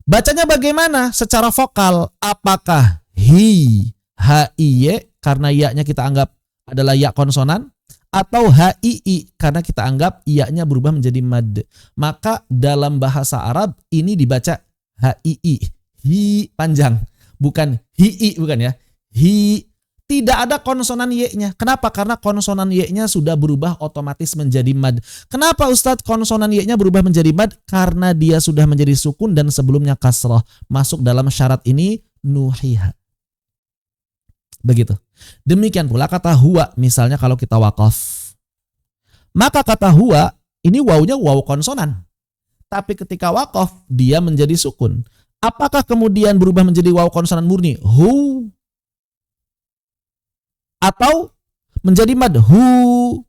Bacanya bagaimana? Secara vokal, apakah hi, ha-i-ye karena ya-nya kita anggap adalah ya konsonan, atau ha-i-i karena kita anggap ya-nya berubah menjadi mad. Maka dalam bahasa Arab ini dibaca ha-i-i, hi panjang, bukan hi-i, bukan ya. Hi, tidak ada konsonan y-nya. Kenapa? Karena konsonan y-nya sudah berubah otomatis menjadi mad. Kenapa Ustadz konsonan y-nya berubah menjadi mad? Karena dia sudah menjadi sukun dan sebelumnya kasrah. Masuk dalam syarat ini nuhiha. Begitu. Demikian pula kata huwa, misalnya kalau kita waqaf. Maka kata huwa, ini wawunya waw konsonan. Tapi ketika waqaf, dia menjadi sukun. Apakah kemudian berubah menjadi waw konsonan murni? Hu. Atau menjadi mad hu.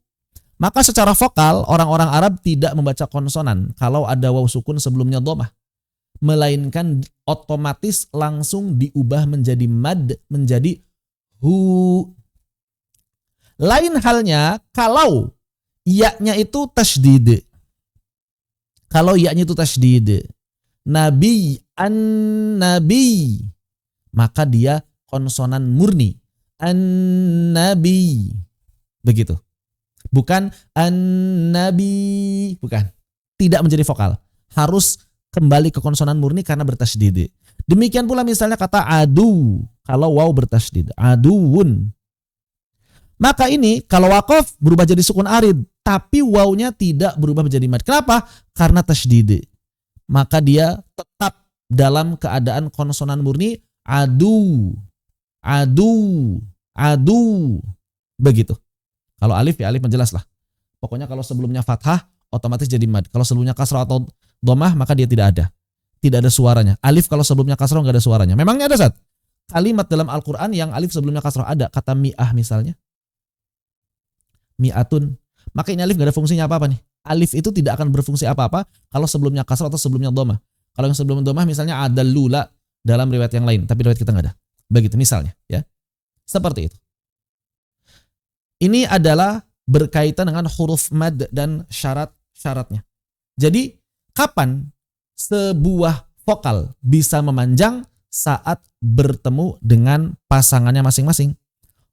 Maka secara vokal orang-orang Arab tidak membaca konsonan kalau ada waw sukun sebelumnya dhammah, melainkan otomatis langsung diubah menjadi mad menjadi hu. Lain halnya kalau ya-nya itu tasydid. Kalau ya-nya itu tasydid, nabi an-nabi, maka dia konsonan murni. An-nabi. Begitu. Bukan an-nabi, bukan. Tidak menjadi vokal. Harus kembali ke konsonan murni karena bertasydid. Demikian pula misalnya kata adu, kalau waw bertasydid, aduun. Maka ini kalau waqaf berubah jadi sukun arid, tapi wawnya tidak berubah menjadi mad. Kenapa? Karena tasydid. Maka dia tetap dalam keadaan konsonan murni, adu. Adu. Begitu. Kalau alif ya alif menjelas lah. Pokoknya kalau sebelumnya fathah otomatis jadi mad. Kalau sebelumnya kasrah atau dhammah maka dia tidak ada. Tidak ada suaranya. Alif kalau sebelumnya kasrah enggak ada suaranya. Memangnya ada Ustaz? Kalimat dalam Al-Qur'an yang alif sebelumnya kasrah ada. Kata mi'ah misalnya. Mi'atun. Maka ini alif enggak ada fungsinya apa-apa nih. Alif itu tidak akan berfungsi apa-apa kalau sebelumnya kasrah atau sebelumnya dhammah. Kalau yang sebelumnya dhammah misalnya adallula dalam riwayat yang lain, tapi riwayat kita enggak ada. Begitu misalnya, ya. Seperti itu. Ini adalah berkaitan dengan huruf mad dan syarat-syaratnya. Jadi, kapan sebuah vokal bisa memanjang? Saat bertemu dengan pasangannya masing-masing.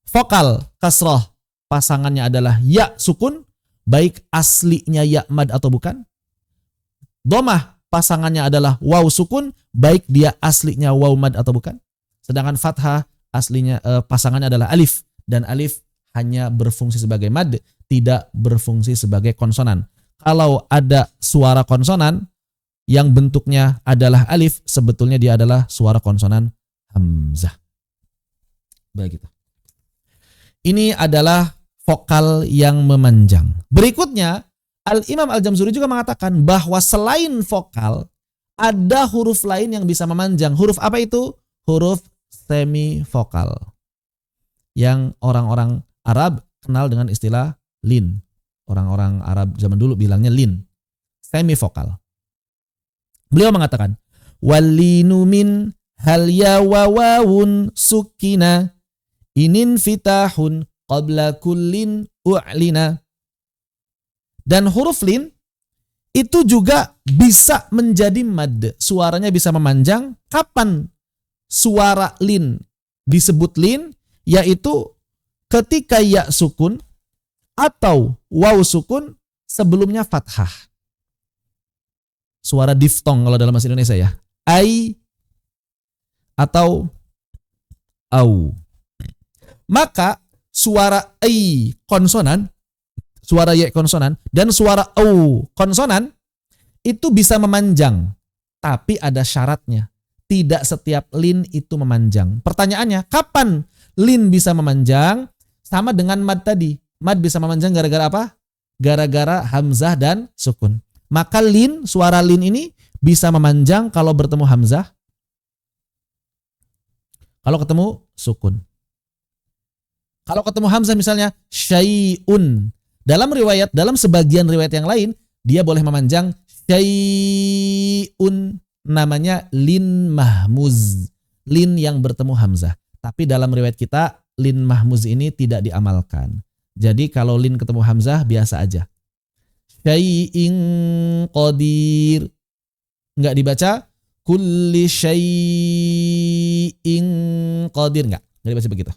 Vokal kasrah pasangannya adalah ya sukun, baik aslinya ya mad atau bukan. Dhammah pasangannya adalah waw sukun, baik dia aslinya waw mad atau bukan. Sedangkan fathah aslinya pasangannya adalah alif, dan alif hanya berfungsi sebagai mad, tidak berfungsi sebagai konsonan. Kalau ada suara konsonan, yang bentuknya adalah alif, sebetulnya dia adalah suara konsonan hamzah. Begitu. Ini adalah vokal yang memanjang. Berikutnya, Al-Imam Al-Jamzuri juga mengatakan bahwa selain vokal, ada huruf lain yang bisa memanjang. Huruf apa itu? Huruf semivokal. Yang orang-orang Arab kenal dengan istilah lin. Orang-orang Arab zaman dulu bilangnya lin. Semivokal. Beliau mengatakan, walinu min hal ya wawawun sukina inin fitahun qabla kullin u'lina. Dan huruf lin itu juga bisa menjadi mad. Suaranya bisa memanjang. Kapan suara lin disebut lin? Yaitu ketika ya sukun atau waw sukun sebelumnya fathah. Suara diftong kalau dalam bahasa Indonesia ya. Ai atau au. Maka suara ai konsonan, suara ya konsonan, dan suara au konsonan itu bisa memanjang. Tapi ada syaratnya. Tidak setiap lin itu memanjang. Pertanyaannya, kapan lin bisa memanjang? Sama dengan mad tadi. Mad bisa memanjang gara-gara apa? Gara-gara hamzah dan sukun. Maka lin, suara lin ini bisa memanjang kalau bertemu hamzah, kalau ketemu sukun. Kalau ketemu hamzah misalnya syai'un. Dalam sebagian riwayat yang lain, dia boleh memanjang syai'un. Namanya lin mahmuz. Lin yang bertemu hamzah. Tapi dalam riwayat kita, lin mahmuz ini tidak diamalkan. Jadi kalau lin ketemu hamzah, biasa aja. Syai'in qadir. Enggak dibaca kulli syai'in qadir. Enggak dibaca begitu.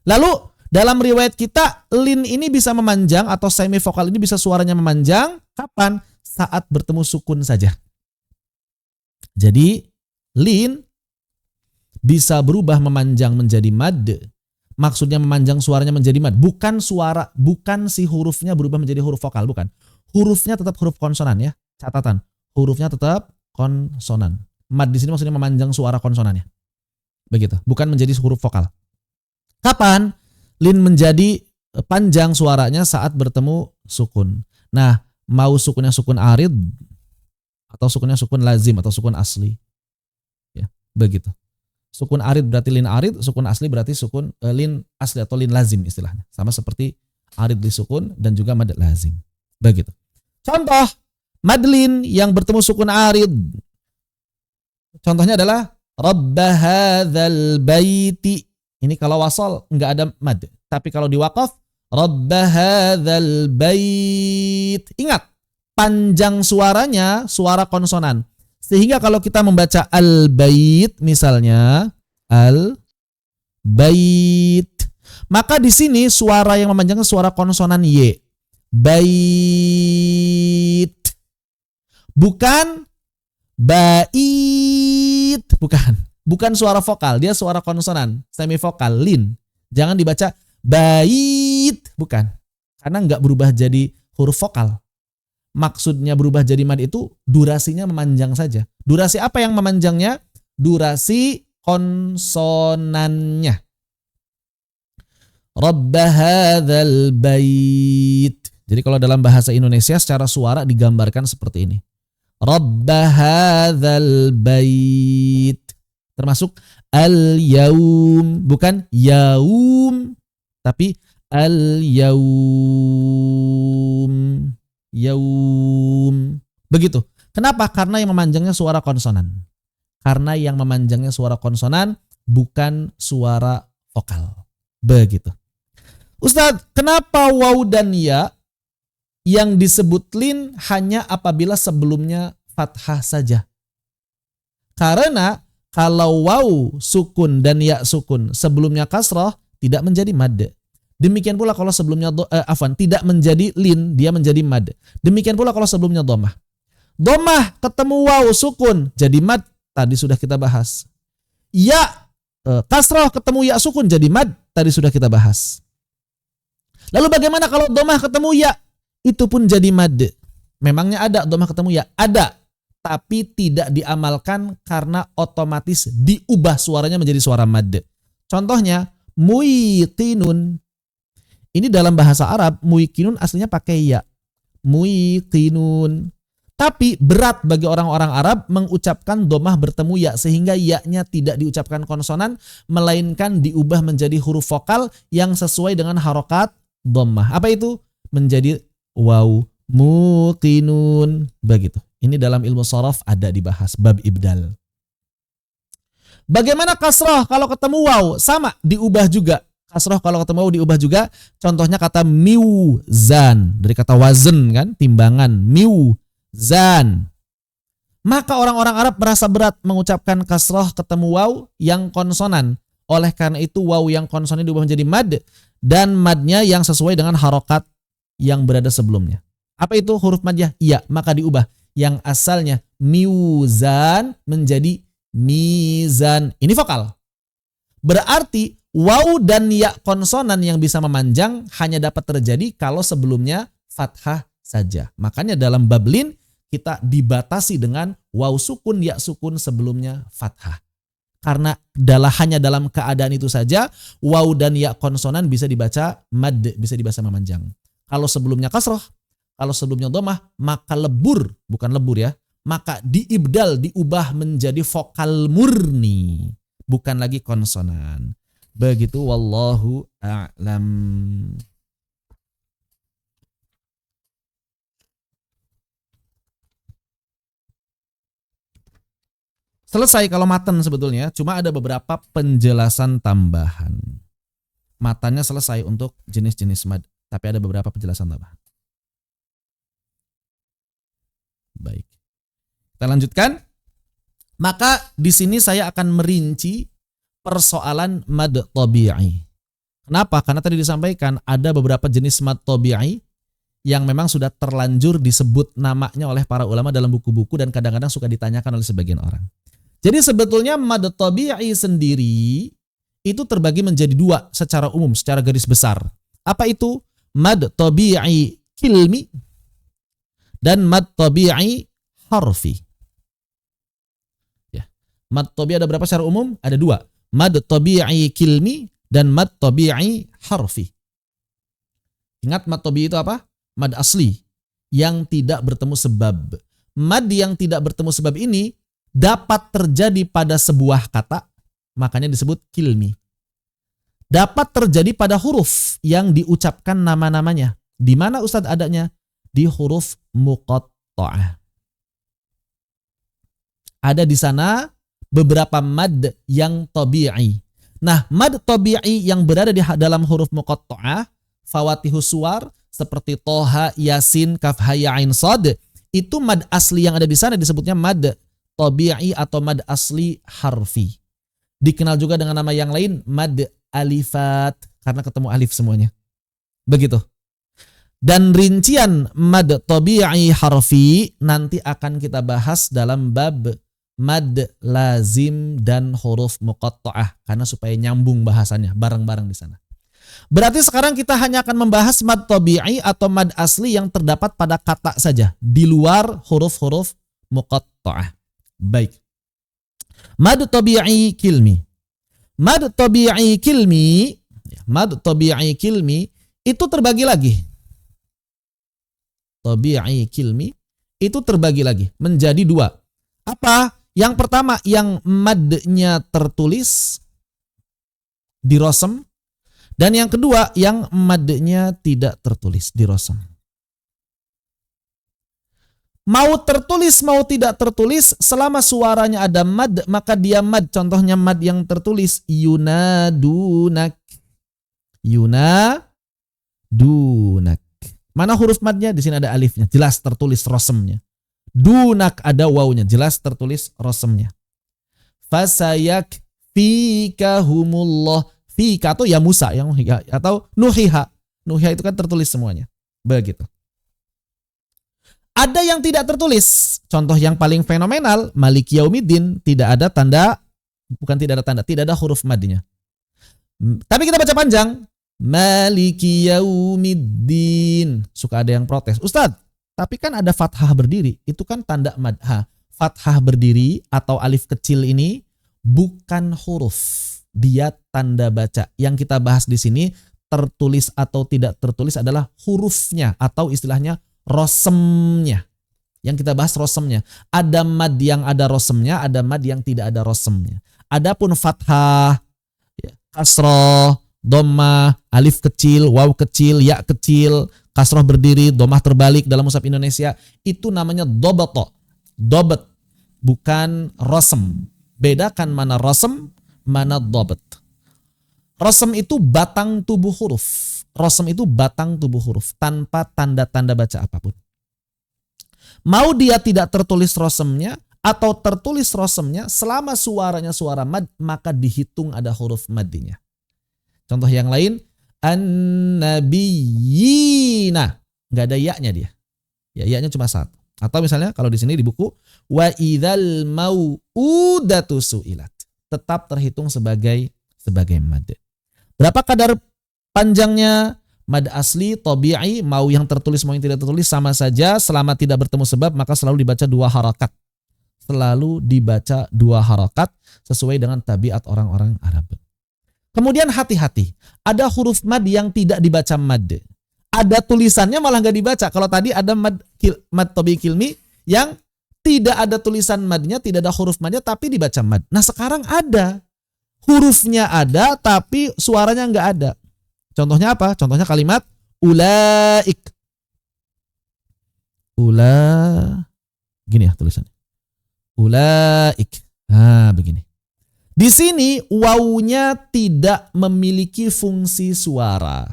Lalu dalam riwayat kita, lin ini bisa memanjang atau semivokal ini bisa suaranya memanjang. Kapan? Saat bertemu sukun saja. Jadi lin bisa berubah memanjang menjadi mad. Maksudnya memanjang suaranya menjadi mad. Bukan si hurufnya berubah menjadi huruf vokal, bukan. Hurufnya tetap huruf konsonan ya. Catatan, hurufnya tetap konsonan. Mad di sini maksudnya memanjang suara konsonannya. Begitu, bukan menjadi huruf vokal. Kapan lin menjadi panjang suaranya? Saat bertemu sukun. Nah, mau sukunnya sukun arid atau sukunnya sukun lazim atau sukun asli. Ya, begitu. Sukun arid berarti lin arid, sukun asli berarti sukun lin asli atau lin lazim istilahnya. Sama seperti arid disukun dan juga mad lazim. Begitu. Contoh mad lin yang bertemu sukun arid. Contohnya adalah Rabba hadzal baiti. Ini kalau wasal enggak ada mad. Tapi kalau di waqaf, Rabba hadzal bait. Ingat, panjang suaranya suara konsonan. Sehingga kalau kita membaca al-bait misalnya, al-bait, maka di sini suara yang memanjangnya suara konsonan y. Bait. Bukan bait, bukan suara vokal, dia suara konsonan, semivokal, lin. Jangan dibaca bait, bukan. Karena enggak berubah jadi huruf vokal. Maksudnya berubah jadi mad itu durasinya memanjang saja. Durasi apa yang memanjangnya? Durasi konsonannya. Rabba hadzal bait. Jadi kalau dalam bahasa Indonesia secara suara digambarkan seperti ini. Rabba hadzal bait. Termasuk al-yaum, bukan yaum, tapi al-yaum. Yaum. Begitu. Kenapa? Karena yang memanjangnya suara konsonan. Karena yang memanjangnya suara konsonan bukan suara vokal. Begitu. Ustadz, kenapa waw dan ya yang disebut lin hanya apabila sebelumnya fathah saja? Karena kalau waw sukun dan ya sukun sebelumnya kasrah tidak menjadi mad. Demikian pula kalau sebelumnya tidak menjadi lin, dia menjadi mad. Demikian pula kalau sebelumnya dhammah. Dhammah ketemu waw sukun jadi mad, tadi sudah kita bahas. Ya kasrah ketemu ya sukun jadi mad, tadi sudah kita bahas. Lalu bagaimana kalau dhammah ketemu ya? Itu pun jadi mad. Memangnya ada dhammah ketemu ya? Ada. tapi tidak diamalkan karena otomatis diubah suaranya menjadi suara mad. Contohnya muiqinun. Ini dalam bahasa Arab muiqinun aslinya pakai ya. Muiqinun. Tapi berat bagi orang-orang Arab mengucapkan domah bertemu ya sehingga ya-nya tidak diucapkan konsonan melainkan diubah menjadi huruf vokal yang sesuai dengan harokat domah. Apa itu? Menjadi waw, muqinun. Begitu. Ini dalam ilmu shorof ada dibahas bab ibdal. Bagaimana kasroh kalau ketemu waw? Sama, diubah juga. Kasroh kalau ketemu waw diubah juga. Contohnya kata miwzan. Dari kata wazn kan, timbangan. Miwzan. Maka orang-orang Arab merasa berat mengucapkan kasroh ketemu waw yang konsonan. Oleh karena itu waw yang konsonan diubah menjadi mad. Dan madnya yang sesuai dengan harokat yang berada sebelumnya. Apa itu huruf madnya? Iya, maka diubah. Yang asalnya miwzan menjadi mizan. Ini vokal. Berarti waw dan ya konsonan yang bisa memanjang hanya dapat terjadi kalau sebelumnya fathah saja. Makanya dalam bab lin kita dibatasi dengan waw sukun, ya sukun sebelumnya fathah. Karena hanya dalam keadaan itu saja waw dan ya konsonan bisa dibaca mad, bisa dibaca memanjang. Kalau sebelumnya kasroh, kalau sebelumnya domah, maka bukan lebur ya, maka diibdal, diubah menjadi vokal murni, bukan lagi konsonan. Begitu, wallahu a'lam. Selesai kalau matan sebetulnya, cuma ada beberapa penjelasan tambahan. Matannya selesai untuk jenis-jenis mad, tapi ada beberapa penjelasan tambahan. Baik. Kita lanjutkan. Maka di sini saya akan merinci persoalan mad tabi'i. Kenapa? Karena tadi disampaikan ada beberapa jenis mad tabi'i yang memang sudah terlanjur disebut namanya oleh para ulama dalam buku-buku dan kadang-kadang suka ditanyakan oleh sebagian orang. Jadi sebetulnya mad tabi'i sendiri itu terbagi menjadi dua secara umum, secara garis besar. Apa itu? Mad tabi'i kilmi dan mad tabi'i harfi. Ya. Mad tabi'i ada berapa secara umum? Ada dua. Mad tabi'i kilmi dan mad tabi'i harfi. Ingat mad tabi'i itu apa? Mad asli yang tidak bertemu sebab. Mad yang tidak bertemu sebab ini dapat terjadi pada sebuah kata, makanya disebut kilmi. Dapat terjadi pada huruf yang diucapkan nama-namanya. Di mana Ustadz adanya? Di huruf muqatta'ah. Ada di sana beberapa mad yang tabi'i. Nah, mad tabi'i yang berada di dalam huruf muqatta'ah, fawatihus suwar seperti Toha, Yasin, Kaf, Ha, Ya, Ain, Shad, itu mad asli yang ada di sana disebutnya mad tabi'i atau mad asli harfi. Dikenal juga dengan nama yang lain mad alifat karena ketemu alif semuanya. Begitu. Dan rincian mad tabi'i harfi nanti akan kita bahas dalam bab mad lazim dan huruf muqatta'ah karena supaya nyambung bahasannya bareng-bareng di sana. Berarti sekarang kita hanya akan membahas mad tabi'i atau mad asli yang terdapat pada kata saja di luar huruf-huruf muqatta'ah. Baik. Mad tabi'i kilmi. Mad tabi'i kilmi, mad tabi'i kilmi itu terbagi lagi. Tabi'i kilmi itu terbagi lagi menjadi dua. Apa? Yang pertama yang madnya tertulis dirosem, dan yang kedua yang madnya tidak tertulis dirosem. Mau tertulis mau tidak tertulis, selama suaranya ada mad maka dia mad. Contohnya mad yang tertulis yunadunak. Yunadunak. Mana huruf madnya? Di sini ada alifnya, jelas tertulis rosemnya. Dunak ada wawunya, jelas tertulis rosemnya. Fasayak fikahumullah. Fika atau ya Musa yang atau nuhiha. Nuhiha itu kan tertulis semuanya. Begitu. Ada yang tidak tertulis. Contoh yang paling fenomenal, Maliki Yaumiddin, tidak ada tanda, bukan tidak ada tanda, tidak ada huruf madnya. Tapi kita baca panjang. Maliki Yaumiddin. Suka ada yang protes. Ustadz, tapi kan ada fathah berdiri. Itu kan tanda madha. fathah berdiri atau alif kecil ini bukan huruf, dia tanda baca. Yang kita bahas di sini tertulis atau tidak tertulis adalah hurufnya atau istilahnya rosemnya. Yang kita bahas rosemnya. Ada mad yang ada rosemnya, ada mad yang tidak ada rosemnya. Adapun fathah, kasroh, dhammah, alif kecil, waw kecil, ya kecil, kasroh berdiri, dhammah terbalik dalam mushaf Indonesia, itu namanya dobato. Dobat, bukan rosem. Bedakan mana rosem, mana dobat. Rosem itu batang tubuh huruf. Rosem itu batang tubuh huruf tanpa tanda-tanda baca apapun. Mau dia tidak tertulis rosemnya atau tertulis rosemnya, selama suaranya suara mad, maka dihitung ada huruf maddinya. Contoh yang lain, an-nabiyina, nggak ada ya-nya dia. Ya-nya cuma satu. Atau misalnya kalau di sini di buku, wa idzal mau'udatu su'ilat, tetap terhitung sebagai mad. Berapa kadar panjangnya? Mad asli, tabi'i, mau yang tertulis mau yang tidak tertulis sama saja, selama tidak bertemu sebab maka selalu dibaca 2 harakat. Selalu dibaca 2 harakat sesuai dengan tabiat orang-orang Arab. Kemudian hati-hati, ada huruf mad yang tidak dibaca mad. Ada tulisannya malah nggak dibaca. Kalau tadi ada mad tabi'i kilmi yang tidak ada tulisan madnya, tidak ada huruf madnya tapi dibaca mad. Nah sekarang ada. Hurufnya ada tapi suaranya nggak ada. Contohnya apa? Contohnya kalimat ulaik. Gini ya tulisannya. Ulaik. Nah, begini. Di sini wawunya tidak memiliki fungsi suara.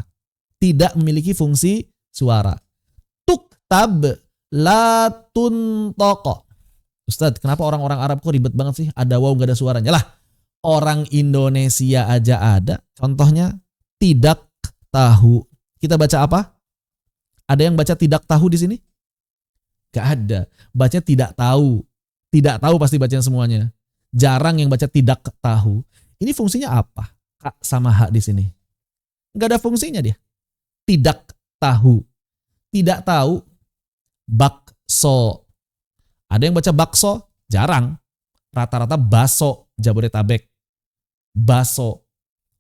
Tidak memiliki fungsi suara. Tuktab la tuntoko. Ustadz, kenapa orang-orang Arab kok ribet banget sih? Ada waw gak ada suaranya lah. Orang Indonesia aja ada. Contohnya tidak tahu. Kita baca apa? Ada yang baca tidak tahu di sini? Gak ada. Baca tidak tahu. Tidak tahu pasti bacanya semuanya. Jarang yang baca tidak tahu. Ini fungsinya apa? K sama H di sini. Gak ada fungsinya dia. Tidak tahu. Tidak tahu. Bakso. Ada yang baca bakso? Jarang. Rata-rata baso. Jabodetabek. Baso.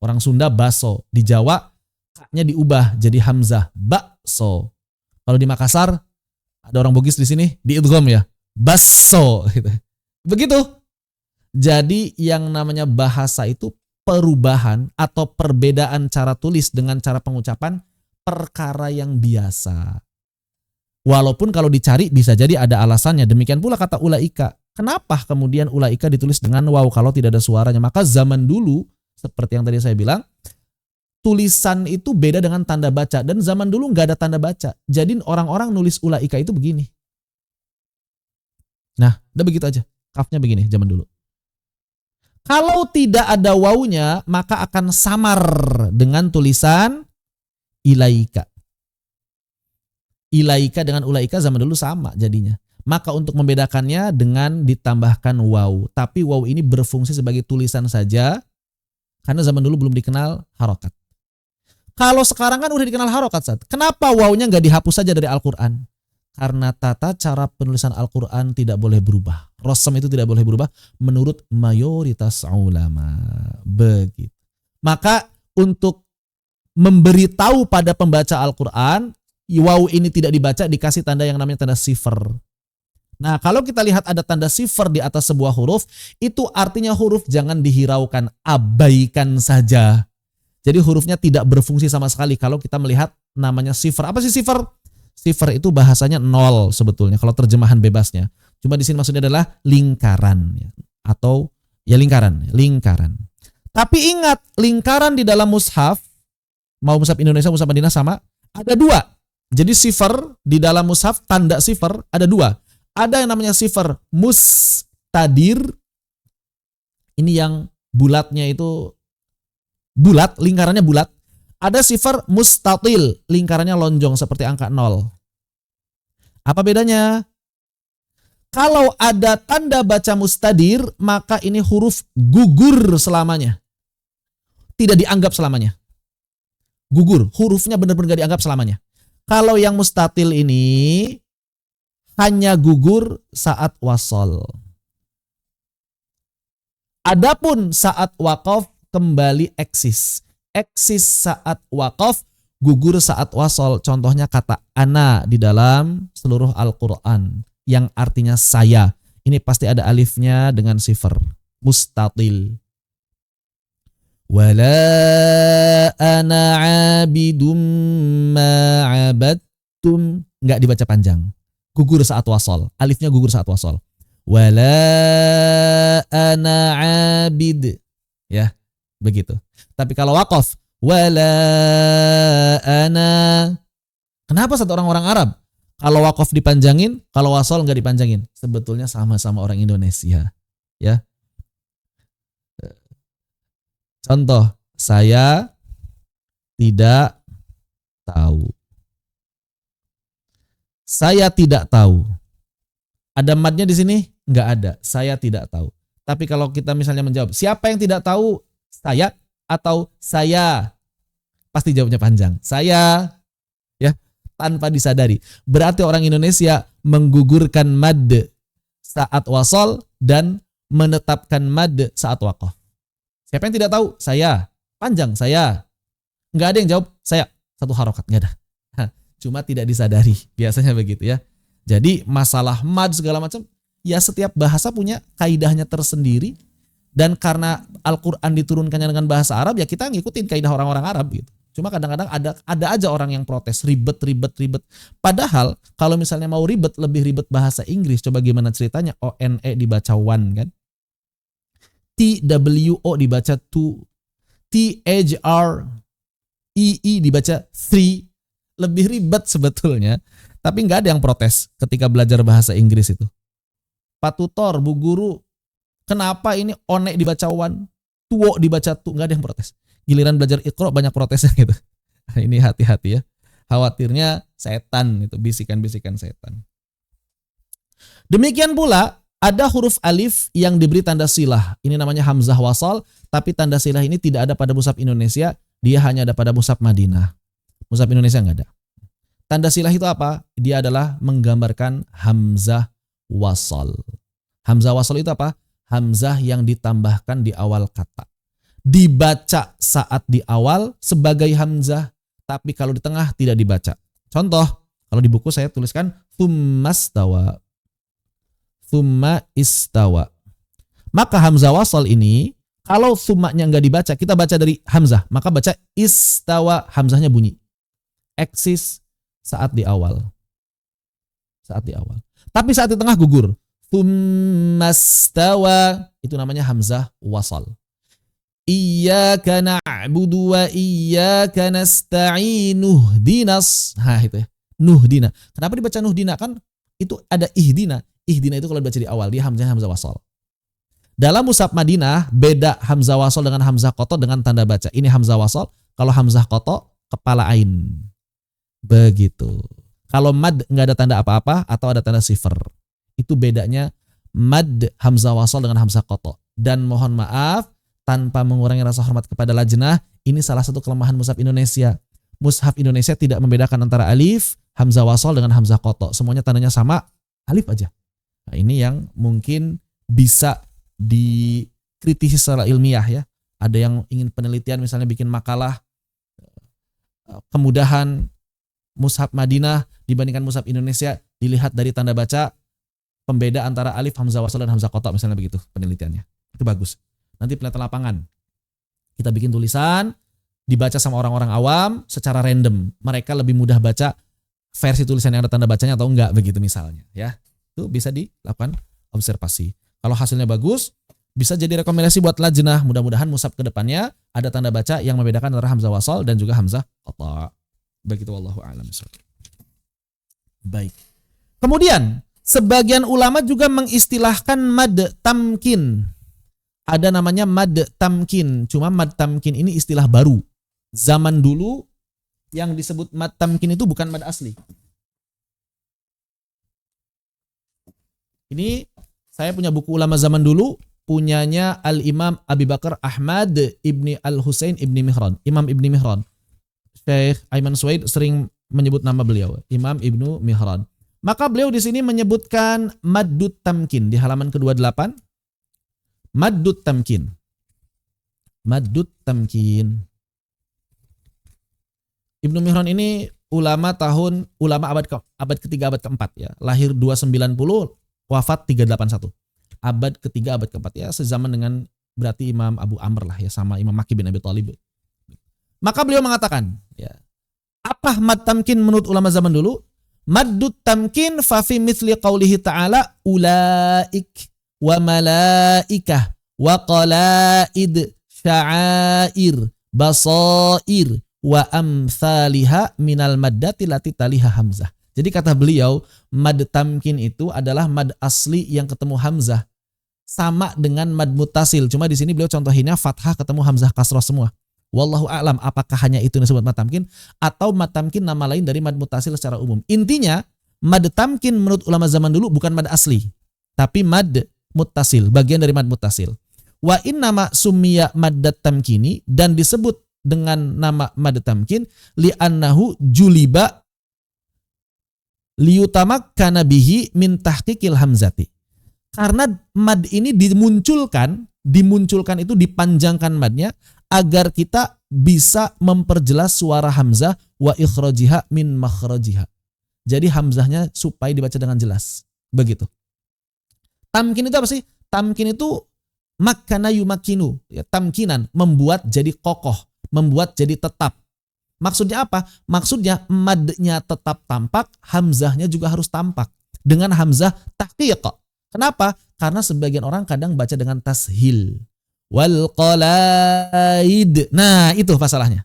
Orang Sunda baso. Di Jawa K-nya diubah jadi hamzah. Bakso. Kalau di Makassar ada orang Bugis di sini diidgham ya. Baso. Begitu. Jadi yang namanya bahasa itu perubahan atau perbedaan cara tulis dengan cara pengucapan perkara yang biasa. Walaupun kalau dicari bisa jadi ada alasannya. Demikian pula kata ulaika. Kenapa kemudian ulaika ditulis dengan waw kalau tidak ada suaranya? Maka zaman dulu, seperti yang tadi saya bilang, tulisan itu beda dengan tanda baca. Dan zaman dulu nggak ada tanda baca. Jadi orang-orang nulis ulaika itu begini. Nah, udah begitu aja. Kafnya begini zaman dulu. Kalau tidak ada wawunya, maka akan samar dengan tulisan ilaika. Ilaika dengan ulaika zaman dulu sama jadinya. Maka untuk membedakannya dengan ditambahkan waw. Tapi waw ini berfungsi sebagai tulisan saja. Karena zaman dulu belum dikenal harokat. Kalau sekarang kan udah dikenal harokat, Sat. Kenapa wawnya nggak dihapus saja dari Al-Quran? Karena tata cara penulisan Al-Quran tidak boleh berubah. Rosem itu tidak boleh berubah menurut mayoritas ulama. Begitu. Maka untuk memberitahu pada pembaca Al-Quran, waw ini tidak dibaca, dikasih tanda yang namanya tanda sifar. Nah, kalau kita lihat ada tanda sifar di atas sebuah huruf, itu artinya huruf jangan dihiraukan, abaikan saja. Jadi hurufnya tidak berfungsi sama sekali kalau kita melihat namanya sifar. Apa sih sifar? Sifar itu bahasanya nol sebetulnya kalau terjemahan bebasnya. Cuma di sini maksudnya adalah lingkaran atau ya lingkaran. Tapi ingat, lingkaran di dalam mushaf, mau mushaf Indonesia, mushaf Madinah sama, ada 2. Jadi sifar di dalam mushaf, tanda sifar ada 2. Ada yang namanya sifar mustadir. Ini yang bulatnya itu bulat, lingkarannya bulat. Ada sifar mustatil, lingkarannya lonjong seperti angka 0. Apa bedanya? Kalau ada tanda baca mustadir, maka ini huruf gugur selamanya. Tidak dianggap selamanya. Gugur, hurufnya benar-benar gak dianggap selamanya. Kalau yang mustatil ini, hanya gugur saat wasol. Adapun saat waqaf kembali eksis. Eksis saat waqaf, gugur saat wasol. Contohnya kata ana di dalam seluruh Al-Quran yang artinya saya. Ini pasti ada alifnya dengan sifar mustatil. Wala ana abidum ma'abadtum. Enggak dibaca panjang. Gugur saat wasol. Alifnya gugur saat wasol. Wala ana abid. Ya, begitu. Tapi kalau waqaf, wala ana. Kenapa satu orang Arab? Kalau waqaf dipanjangin, kalau wasol enggak dipanjangin. Sebetulnya sama-sama orang Indonesia. Ya. Contoh, saya tidak tahu. Saya tidak tahu. Ada madnya di sini? Enggak ada. Saya tidak tahu. Tapi kalau kita misalnya menjawab, siapa yang tidak tahu? Saya atau saya? Pasti jawabnya panjang. Saya, ya, tanpa disadari. Berarti orang Indonesia menggugurkan mad saat wasol dan menetapkan mad saat waqaf. Siapa yang tidak tahu? Saya. Panjang, saya. Enggak ada yang jawab, saya. Satu harokat, enggak ada. Cuma tidak disadari. Biasanya begitu ya. Jadi masalah mad segala macam, ya setiap bahasa punya kaidahnya tersendiri. Dan karena Al-Quran diturunkannya dengan bahasa Arab, ya kita ngikutin kaidah orang-orang Arab gitu. Cuma kadang-kadang ada aja orang yang protes, ribet. Padahal kalau misalnya mau ribet, lebih ribet bahasa Inggris. Coba gimana ceritanya? ONE dibaca one kan? TWO dibaca two. THREE dibaca three. Lebih ribet sebetulnya. Tapi nggak ada yang protes ketika belajar bahasa Inggris itu. Pak Tutor, Bu Guru, kenapa ini one dibaca one, tuo dibaca tu? Nggak ada yang protes. Giliran belajar Iqra banyak protesnya gitu. Ini hati-hati ya. Khawatirnya setan itu, bisikan-bisikan setan. Demikian pula ada huruf alif yang diberi tanda silah. Ini namanya hamzah wasal, tapi tanda silah ini tidak ada pada mushaf Indonesia, dia hanya ada pada mushaf Madinah. Mushaf Indonesia nggak ada. Tanda silah itu apa? Dia adalah menggambarkan hamzah wasal. Hamzah wasal itu apa? Hamzah yang ditambahkan di awal kata. Dibaca saat di awal sebagai hamzah, tapi kalau di tengah tidak dibaca. Contoh, kalau di buku saya tuliskan tsummastawa. Tsumma istawa. Maka hamzah wasal ini, kalau tsumma-nya nggak dibaca, kita baca dari hamzah, maka baca istawa, hamzahnya bunyi. Eksis saat di awal. Saat di awal. Tapi saat di tengah gugur. Tsummastawa, itu namanya hamzah wasal. Iyyaka na'budu wa iyyaka nasta'in nuhdinas. Itu ya. Nuhdina. Kenapa dibaca nuhdina? Kan itu ada ihdina. Ihdina itu kalau dibaca di awal, dia hamzah wasal. Dalam mushaf Madinah, beda hamzah wasal dengan hamzah qoto dengan tanda baca. Ini hamzah wasal, kalau hamzah qoto, kepala ain. Begitu. Kalau mad nggak ada tanda apa-apa atau ada tanda sifar. Itu bedanya mad hamzah wasal dengan hamzah qoto. Dan mohon maaf, tanpa mengurangi rasa hormat kepada lajnah, ini salah satu kelemahan mushaf Indonesia. Mushaf Indonesia tidak membedakan antara alif, hamzah wasal dengan hamzah qoto. Semuanya tandanya sama, alif aja. Nah, ini yang mungkin bisa dikritisi secara ilmiah ya. Ada yang ingin penelitian misalnya bikin makalah kemudahan mushaf Madinah dibandingkan mushaf Indonesia, dilihat dari tanda baca pembeda antara alif, hamzah wasal dan hamzah qoto misalnya begitu penelitiannya. Itu bagus. Nanti penelitian lapangan. Kita bikin tulisan dibaca sama orang-orang awam secara random. Mereka lebih mudah baca versi tulisan yang ada tanda bacanya atau enggak begitu misalnya ya. Itu bisa dilakukan observasi. Kalau hasilnya bagus, bisa jadi rekomendasi buat lajnah. Mudah-mudahan mushaf ke depannya ada tanda baca yang membedakan antara hamzah wasal dan juga hamzah qoto. Begitu wallahu a'lam. Baik. Kemudian sebagian ulama juga mengistilahkan mad tamkin. Ada namanya mad tamkin. Cuma mad tamkin ini istilah baru. Zaman dulu yang disebut mad tamkin itu bukan mad asli. Ini saya punya buku ulama zaman dulu, punyanya Al-Imam Abi Bakar Ahmad Ibni Al-Husain Ibni Mihran. Imam Ibni Mihran. Syekh Aiman Suwaid sering menyebut nama beliau, Imam Ibnu Mihran. Maka beliau di sini menyebutkan maddut tamkin di halaman ke-28. Maddut tamkin. Maddut tamkin. Ibnu Mihran ini ulama abad ketiga, abad keempat ya. Lahir 290, wafat 381. Abad ketiga, abad keempat ya, sezaman dengan berarti Imam Abu Amr lah ya, sama Imam Maki bin Abi Thalib. Maka beliau mengatakan, ya, apa mad tamkin menurut ulama zaman dulu? Maddut tamkin fa fi mithli qaulihi ta'ala ulaik wa malaikah wa qalaid sya'air basair wa amthaliha minal maddati lati taliha hamzah. Jadi kata beliau, mad tamkin itu adalah mad asli yang ketemu hamzah. Sama dengan mad muttasil. Cuma di sini beliau contohinnya fathah ketemu hamzah kasroh semua. Wallahu a'lam, apakah hanya itu yang disebut mad tamkin atau mad tamkin nama lain dari mad muttasil secara umum. Intinya, mad tamkin menurut ulama zaman dulu bukan mad asli, tapi mad muttasil, bagian dari mad muttasil. Wa innama summiya maddat tamkini, dan disebut dengan nama mad tamkin li'annahu juliba liyutamakkana bihi min tahqiqil hamzati. Karena mad ini dimunculkan itu dipanjangkan madnya agar kita bisa memperjelas suara hamzah wa ikhrajiha min makhrajiha. Jadi hamzahnya supaya dibaca dengan jelas. Begitu. Tamkin itu apa sih? Tamkin itu makkana yumakkinu, ya, tamkinan, membuat jadi kokoh, membuat jadi tetap. Maksudnya apa? Maksudnya madnya tetap tampak, hamzahnya juga harus tampak dengan hamzah tahqiq. Kenapa? Karena sebagian orang kadang baca dengan tashil. Wal qalaid. Nah, itu masalahnya.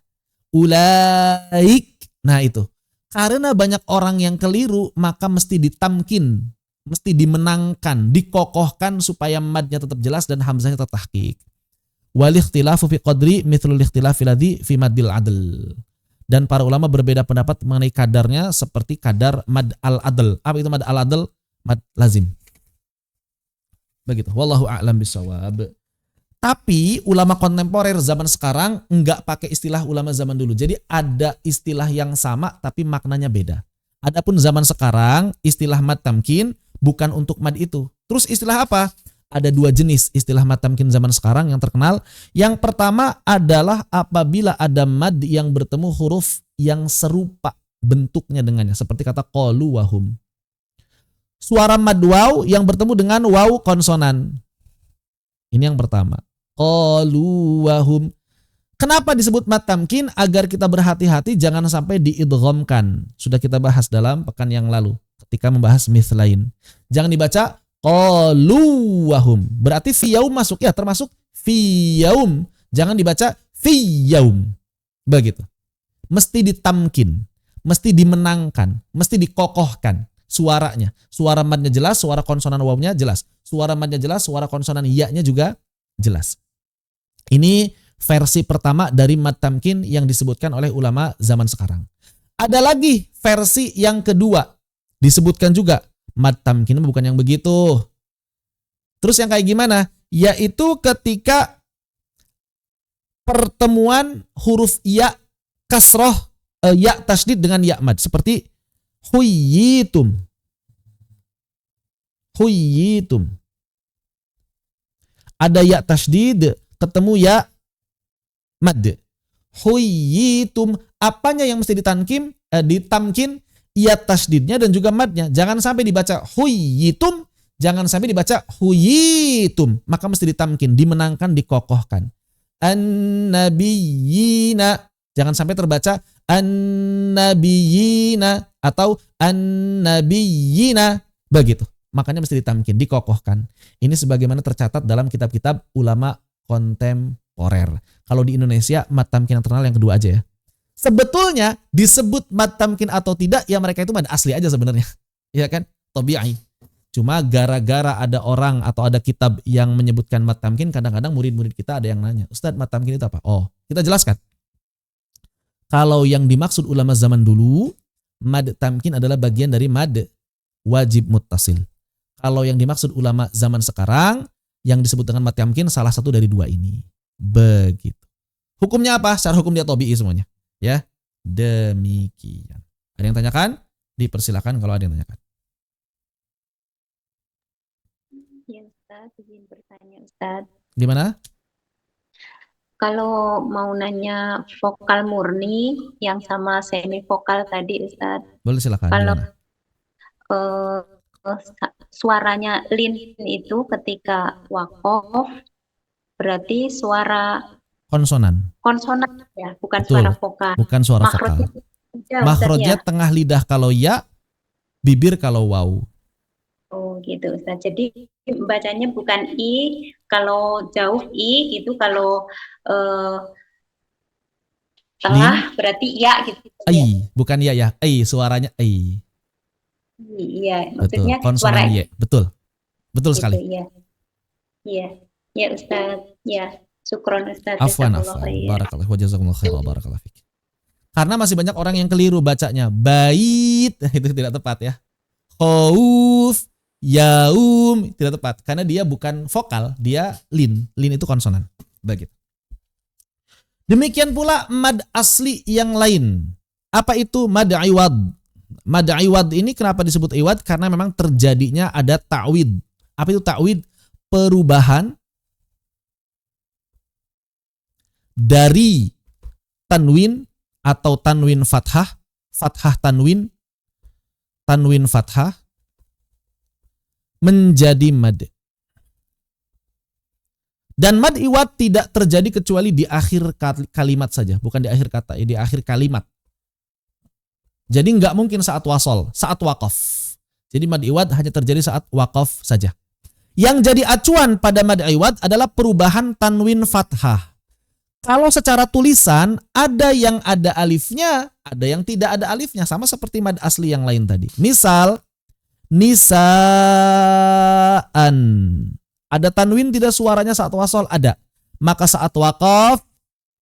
Ulaik. Nah, itu. Karena banyak orang yang keliru, maka mesti ditamkin, mesti dimenangkan, dikokohkan supaya madnya tetap jelas dan hamzahnya tetap tahqiq. Wal ikhtilafu fi qadri mithlul ikhtilafi ladzi fi maddil adl. Dan para ulama berbeda pendapat mengenai kadarnya seperti kadar mad al-adl. Apa itu mad al-adl? Mad lazim. Begitu. Wallahu a'lam bishawab. Tapi ulama kontemporer zaman sekarang enggak pakai istilah ulama zaman dulu. Jadi ada istilah yang sama tapi maknanya beda. Adapun zaman sekarang istilah mad tamkin bukan untuk mad itu. Terus istilah apa? Ada dua jenis istilah mad tamkin zaman sekarang yang terkenal. Yang pertama adalah apabila ada mad yang bertemu huruf yang serupa bentuknya dengannya. Seperti kata qalu wahum. Suara mad waw yang bertemu dengan waw konsonan. Ini yang pertama. Qalu wahum. Kenapa disebut mad tamkin? Agar kita berhati-hati jangan sampai diidghamkan. Sudah kita bahas dalam pekan yang lalu ketika membahas mithlain. Jangan dibaca qalu wahum. Berarti fi yaum masuk ya, termasuk fi yaum. Jangan dibaca fi yaum. Begitu. Mesti ditamkin, mesti dimenangkan, mesti dikokohkan suaranya. Suara madnya jelas, suara konsonan wawnya jelas. Suara madnya jelas, suara konsonan ya-nya juga jelas. Ini versi pertama dari mad tamkin yang disebutkan oleh ulama zaman sekarang. Ada lagi versi yang kedua. Disebutkan juga mad tamkin bukan yang begitu. Terus yang kayak gimana? Yaitu ketika pertemuan huruf ya kasroh, ya tasdid dengan ya mad. Seperti huyitum. Huyitum. Ada ya tasdid, ketemu ya mad. Huyitum. Apanya yang mesti ditamkin? Ya tasdidnya dan juga madnya. Jangan sampai dibaca huyitum, jangan sampai dibaca huyitum. Maka mesti ditamkin, dimenangkan, dikokohkan. An-nabiyina. Jangan sampai terbaca an-nabiyina atau an-nabiyina. Begitu. Makanya mesti ditamkin, dikokohkan. Ini sebagaimana tercatat dalam kitab-kitab ulama kontemporer. Kalau di Indonesia, mad tamkin yang terkenal yang kedua aja ya. Sebetulnya disebut mad tamkin atau tidak, ya mereka itu mad asli aja sebenarnya. Iya kan? Tabi'i. Cuma gara-gara ada orang atau ada kitab yang menyebutkan mad tamkin, kadang-kadang murid-murid kita ada yang nanya, Ustadz, mad tamkin itu apa? Oh, kita jelaskan. Kalau yang dimaksud ulama zaman dulu, mad tamkin adalah bagian dari mad wajib muttasil. Kalau yang dimaksud ulama zaman sekarang, yang disebut dengan mad tamkin salah satu dari dua ini. Begitu. Hukumnya apa? Secara hukum dia tabi'i semuanya. Ya, demikian. Ada yang tanyakan? Dipersilakan kalau ada yang tanyakan. Izin bertanya, Ustadz. Gimana? Kalau mau nanya vokal murni yang sama semi vokal tadi, Ustadz. Boleh silakan. Kalau Gimana? eh, suaranya lin itu ketika wakof berarti suara Konsonan. konsonan ya, bukan suara Betul. vokal. Bukan suara Makrotnya vokal. ya, Ustadz ya. Makhrajnya tengah lidah kalau ya, bibir kalau waw. Oh gitu Ustadz. Jadi bacanya bukan i, kalau jauh i gitu, kalau eh, tengah Lin, berarti ya gitu ya. ai. Bukan ya ya. Ai, suaranya ai. Iya, Betul. maksudnya suara Konsonan ye. Betul. Betul gitu sekali. ya. Iya. Ya Ustadz, ya. Syukron Ustadz, Afwan, jazakallah afwan. khair. Barakallah. Wa jazakumullah khair wa barakallah fik. Karena masih banyak orang yang keliru bacanya. Bait. Itu tidak tepat ya. Khauf. Yaum. Tidak tepat. Karena dia bukan vokal. Dia lin. Lin itu konsonan. Begitu. Demikian pula mad asli yang lain. Apa itu mad iwad? Mad iwad ini kenapa disebut iwad? Karena memang terjadinya ada ta'wid. Apa itu ta'wid? Perubahan dari tanwin atau tanwin fathah, fathah tanwin, tanwin fathah menjadi mad. Dan mad iwad tidak terjadi kecuali di akhir kalimat saja, bukan di akhir kata, di akhir kalimat. Jadi nggak mungkin saat wasol, saat wakaf. Jadi mad iwad hanya terjadi saat wakaf saja. Yang jadi acuan pada mad iwad adalah perubahan tanwin fathah. Kalau secara tulisan ada yang ada alifnya, ada yang tidak ada alifnya, sama seperti mad asli yang lain tadi. Misal nisaan. Ada tanwin tidak suaranya saat wasol? Ada. Maka saat wakaf,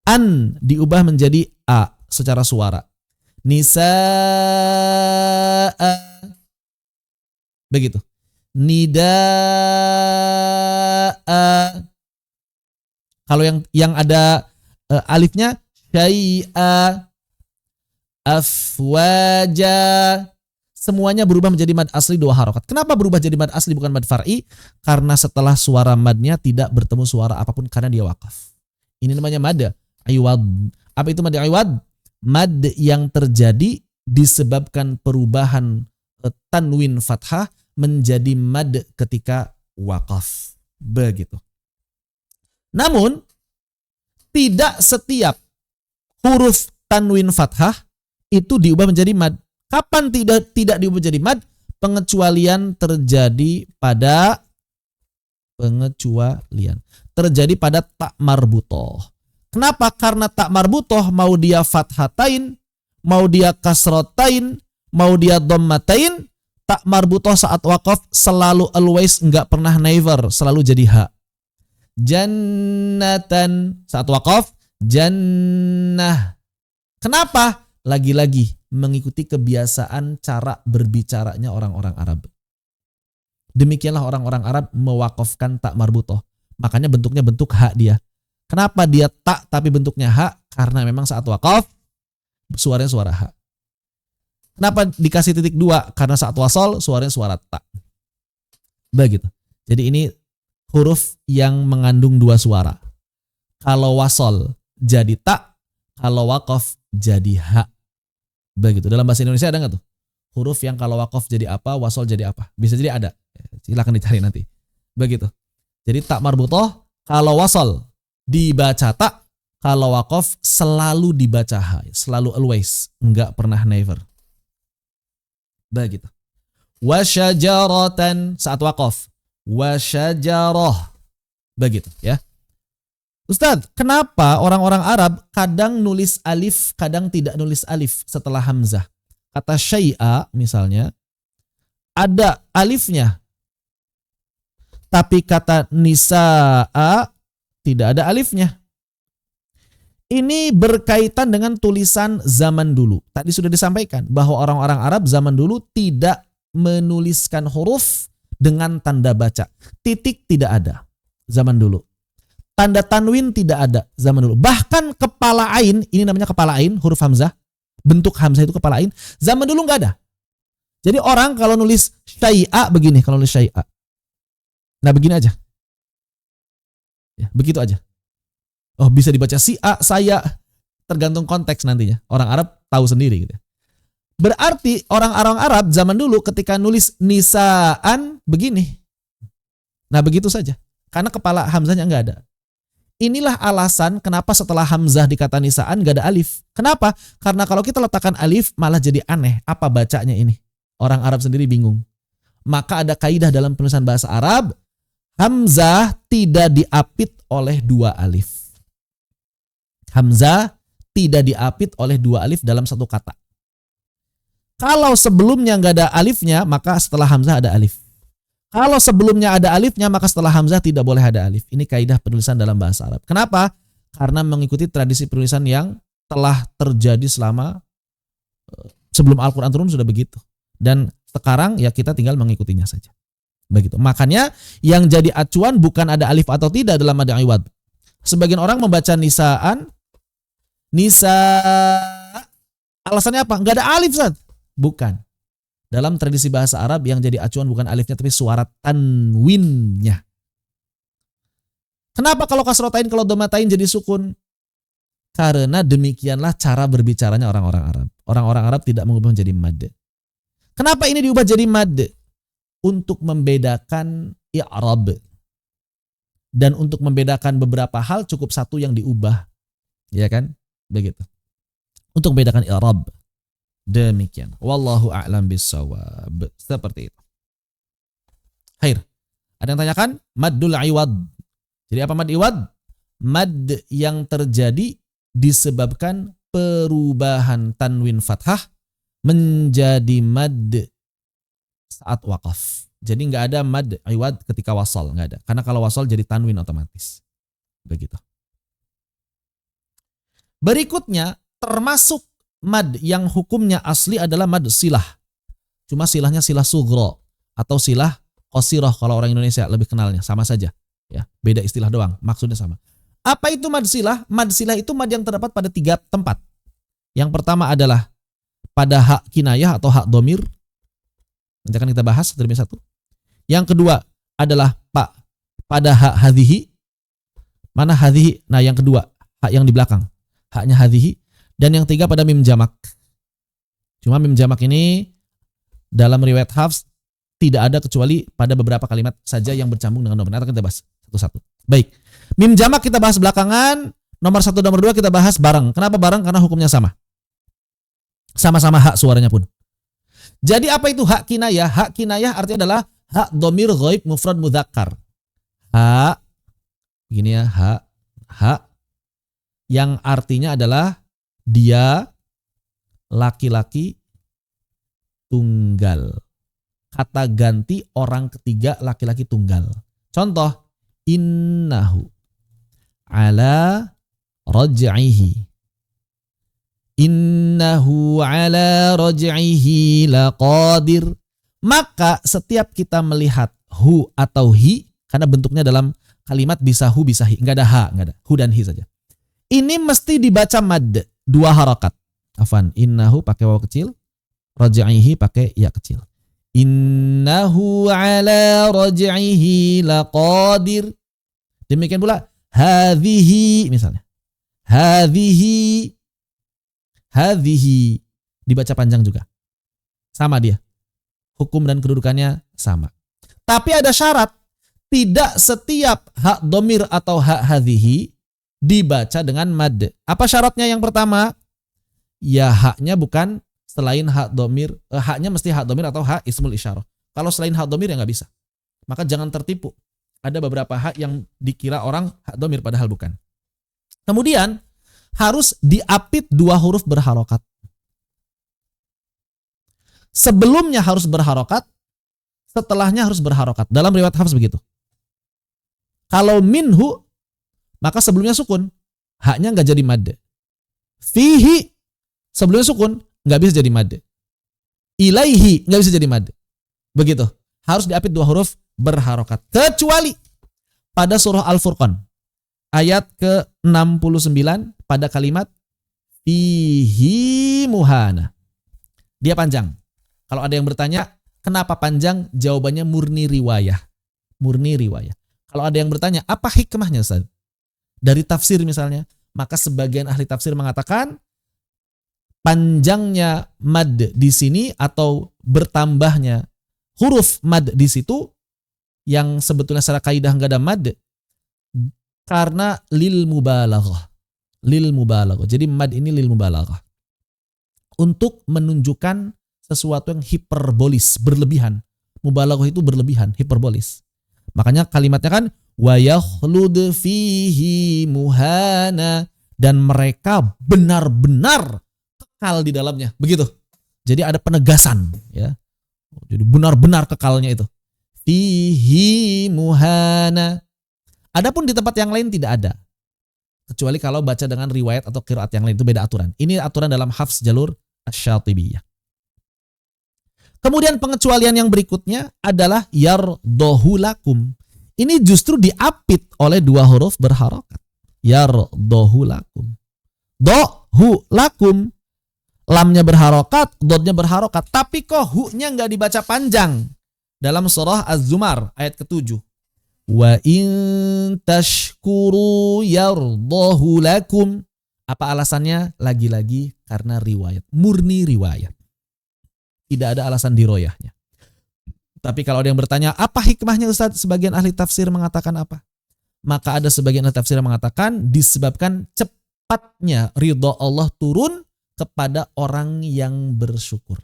an diubah menjadi a secara suara. Nisa'a. Begitu. Nida'a. Kalau yang ada alifnya, syai'a. Afwaja. Semuanya berubah menjadi mad asli 2 harokat. Kenapa berubah jadi mad asli bukan mad far'i? Karena setelah suara madnya tidak bertemu suara apapun karena dia wakaf. Ini namanya mad iwad. Apa itu mad iwad? Mad yang terjadi disebabkan perubahan tanwin fathah menjadi mad ketika wakaf. Begitu. Namun, tidak setiap huruf tanwin fathah itu diubah menjadi mad. Kapan tidak diubah jadi mad? Pengecualian terjadi pada tak marbutoh. Kenapa? Karena tak marbutoh mau dia fathatain, mau dia kasrotain, mau dia dhammatain, tak marbutoh saat wakaf selalu always, nggak pernah never, selalu jadi ha. Jannatan saat wakaf jannah. Kenapa? Lagi-lagi mengikuti kebiasaan cara berbicaranya orang-orang Arab. Demikianlah orang-orang Arab mewakafkan tak marbutoh. Makanya bentuknya bentuk ha dia. Kenapa dia tak tapi bentuknya ha? Karena memang saat wakaf suaranya suara ha. Kenapa dikasih titik 2? Karena saat wasol suaranya suara tak. Begitu. Jadi ini huruf yang mengandung 2 suara. Kalau wasol jadi tak, kalau wakaf jadi ha. Begitu. Dalam bahasa Indonesia ada nggak tuh? Huruf yang kalau wakaf jadi apa, wasol jadi apa? Bisa jadi ada. Silakan dicari nanti. Begitu. Jadi tak marbutoh, kalau wasol dibaca tak, kalau wakaf selalu dibaca ha. Selalu always. Nggak pernah never. Begitu. Wasyajaratan saat wakaf. Wasyajarah. Begitu ya. Ustadz, kenapa orang-orang Arab kadang nulis alif, kadang tidak nulis alif setelah hamzah? Kata syai'a misalnya, ada alifnya. Tapi kata nisa'a, tidak ada alifnya. Ini berkaitan dengan tulisan zaman dulu. Tadi sudah disampaikan bahwa orang-orang Arab zaman dulu tidak menuliskan huruf dengan tanda baca. Titik tidak ada zaman dulu. Tanda tanwin tidak ada zaman dulu. Bahkan kepala ain, ini namanya kepala ain, huruf hamzah. Bentuk hamzah itu kepala ain. Zaman dulu nggak ada. Jadi orang kalau nulis syai'a begini, kalau nulis syai'a. Nah begini aja. Ya, begitu aja. Oh, bisa dibaca si A, saya, tergantung konteks nantinya. Orang Arab tahu sendiri gitu. Berarti orang-orang Arab zaman dulu ketika nulis nisaan begini. Nah, begitu saja. Karena kepala hamzahnya enggak ada. Inilah alasan kenapa setelah hamzah dikata nisaan enggak ada alif. Kenapa? Karena kalau kita letakkan alif malah jadi aneh. Apa bacanya ini? Orang Arab sendiri bingung. Maka ada kaidah dalam penulisan bahasa Arab, hamzah tidak diapit oleh dua alif. Hamzah tidak diapit oleh dua alif dalam satu kata. Kalau sebelumnya nggak ada alifnya, maka setelah hamzah ada alif. Kalau sebelumnya ada alifnya, maka setelah hamzah tidak boleh ada alif. Ini kaidah penulisan dalam bahasa Arab. Kenapa? Karena mengikuti tradisi penulisan yang telah terjadi selama sebelum Al-Quran turun sudah begitu. Dan sekarang ya kita tinggal mengikutinya saja. Begitu. Makanya yang jadi acuan bukan ada alif atau tidak dalam mad iwad. Sebagian orang membaca nisaan, alasannya apa? Nggak ada alif, Ustaz. Bukan. Dalam tradisi bahasa Arab yang jadi acuan bukan alifnya tapi suara tanwinnya. Kenapa kalau kasrotain, kalau domatain jadi sukun? Karena demikianlah cara berbicaranya orang-orang Arab. Orang-orang Arab tidak mengubah menjadi mad. Kenapa ini diubah jadi mad? Untuk membedakan i'rab. Dan untuk membedakan beberapa hal cukup satu yang diubah. Ya kan? Begitu. Untuk membedakan i'rab. Demikian. Wallahu a'lam bissawab. Seperti itu. Khair. Ada yang tanyakan? Maddul iwad. Jadi apa mad iwad? Mad yang terjadi disebabkan perubahan tanwin fathah menjadi mad saat waqaf. Jadi nggak ada mad iwad ketika wasal, nggak ada. Karena kalau wasal jadi tanwin otomatis. Begitu. Berikutnya termasuk mad yang hukumnya asli adalah mad silah. Cuma silahnya silah sugro atau silah qasirah kalau orang Indonesia lebih kenalnya, sama saja. Ya, beda istilah doang, maksudnya sama. Apa itu mad silah? Mad silah itu mad yang terdapat pada 3 tempat. Yang pertama adalah pada hak kinayah atau hak domir. Nanti akan kita bahas satu demi satu. Yang kedua adalah pada hak hadhihi. Mana hadhihi? Nah, yang kedua, hak yang di belakang. Haknya hadhihi. Dan yang tiga pada mim jamak. Cuma mim jamak ini dalam riwayat Hafs tidak ada kecuali pada beberapa kalimat saja yang bercambung dengan nomor. Nanti kita bahas satu-satu. Baik. Mim jamak kita bahas belakangan. Nomor 1, nomor 2 kita bahas bareng. Kenapa bareng? Karena hukumnya sama. Sama-sama hak suaranya pun. Jadi apa itu hak kinayah? Hak kinayah artinya adalah hak domir ghaib mufrad mudzakkar. Hak, begini ya, hak yang artinya adalah dia laki-laki tunggal. Kata ganti orang ketiga laki-laki tunggal. Contoh, innahu ala raj'ihi. Innahu ala raj'ihi laqadir. Maka setiap kita melihat hu atau hi, karena bentuknya dalam kalimat bisa hu bisa hi, enggak ada ha, enggak ada. Hu dan hi saja. Ini mesti dibaca mad, 2 harakat. Afan, innahu pakai waw kecil, raj'ihi pakai ya kecil. Innahu ala raj'ihi laqadir. Demikian pula hadhihi misalnya. Hadhihi dibaca panjang juga. Sama dia. Hukum dan kedudukannya sama. Tapi ada syarat. Tidak setiap hak domir atau hak hadhihi dibaca dengan mad. Apa syaratnya yang pertama? Ya haknya bukan selain hak domir. Haknya mesti hak domir atau hak ismul isyarah. Kalau selain hak domir ya nggak bisa. Maka jangan tertipu. Ada beberapa hak yang dikira orang hak domir padahal bukan. Kemudian harus diapit 2 huruf berharokat. Sebelumnya harus berharokat, setelahnya harus berharokat. Dalam riwayat Hafs begitu. Kalau minhu, maka sebelumnya sukun, haknya nggak jadi mad. Fihi, sebelumnya sukun, nggak bisa jadi mad. Ilaihi, nggak bisa jadi mad. Begitu. Harus diapit 2 huruf berharokat. Kecuali pada surah Al-Furqan. Ayat ke-69 pada kalimat fihi muhana. Dia panjang. Kalau ada yang bertanya, kenapa panjang? Jawabannya murni riwayah. Murni riwayah. Kalau ada yang bertanya, apa hikmahnya Ustaz? dari tafsir misalnya, maka sebagian ahli tafsir mengatakan panjangnya mad di sini atau bertambahnya huruf mad di situ yang sebetulnya secara kaidah enggak ada mad karena lil mubalaghah. Lil mubalaghah. Jadi mad ini lil mubalaghah. Untuk menunjukkan sesuatu yang hiperbolis, berlebihan. Mubalaghah itu berlebihan, hiperbolis. Makanya kalimatnya kan wa yakhlud fihi muhana, dan mereka benar-benar kekal di dalamnya. Begitu. Jadi ada penegasan, ya. Jadi benar-benar kekalnya itu. Fihi muhana. Adapun di tempat yang lain tidak ada. Kecuali kalau baca dengan riwayat atau qiraat yang lain, itu beda aturan. Ini aturan dalam hafs jalur asy-Syatibiyah. Kemudian pengecualian yang berikutnya adalah yardohu lakum. Ini justru diapit oleh dua huruf berharokat. Yardohu lakum. Dohu lakum. Lamnya berharokat, dodnya berharokat. Tapi kok hu-nya nggak dibaca panjang. Dalam surah Az-Zumar ayat ke-7. Wa in tashkuru yardahu lakum. Apa alasannya? Lagi-lagi karena riwayat. Murni riwayat. Tidak ada alasan diroyahnya. Tapi kalau ada yang bertanya, apa hikmahnya Ustaz? Sebagian ahli tafsir mengatakan apa? Maka ada sebagian ahli tafsir yang mengatakan disebabkan cepatnya ridha Allah turun kepada orang yang bersyukur.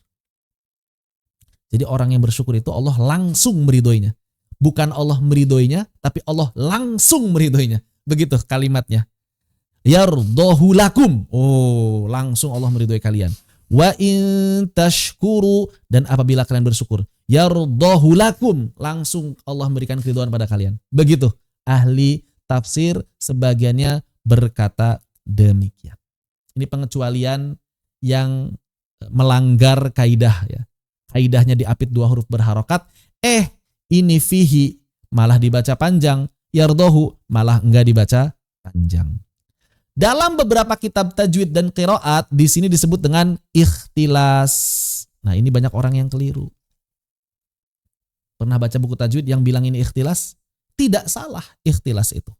Jadi orang yang bersyukur itu Allah langsung meridhoinya. Bukan Allah meridhoinya, tapi Allah langsung meridhoinya. Begitu kalimatnya. Yardahu lakum. Oh, langsung Allah meridhoi kalian. Wa in tashkuru, dan apabila kalian bersyukur, yardahu lakum, langsung Allah memberikan keridhaan pada kalian. Begitu ahli tafsir sebagiannya berkata demikian. Ini pengecualian yang melanggar kaidah, ya. Kaidahnya diapit dua huruf berharokat. Ini fihi malah dibaca panjang, yardahu malah enggak dibaca panjang. Dalam beberapa kitab tajwid dan qiraat di sini disebut dengan ikhtilas. Nah, ini banyak orang yang keliru. Pernah baca buku tajwid yang bilang ini ikhtilas? Tidak salah ikhtilas itu.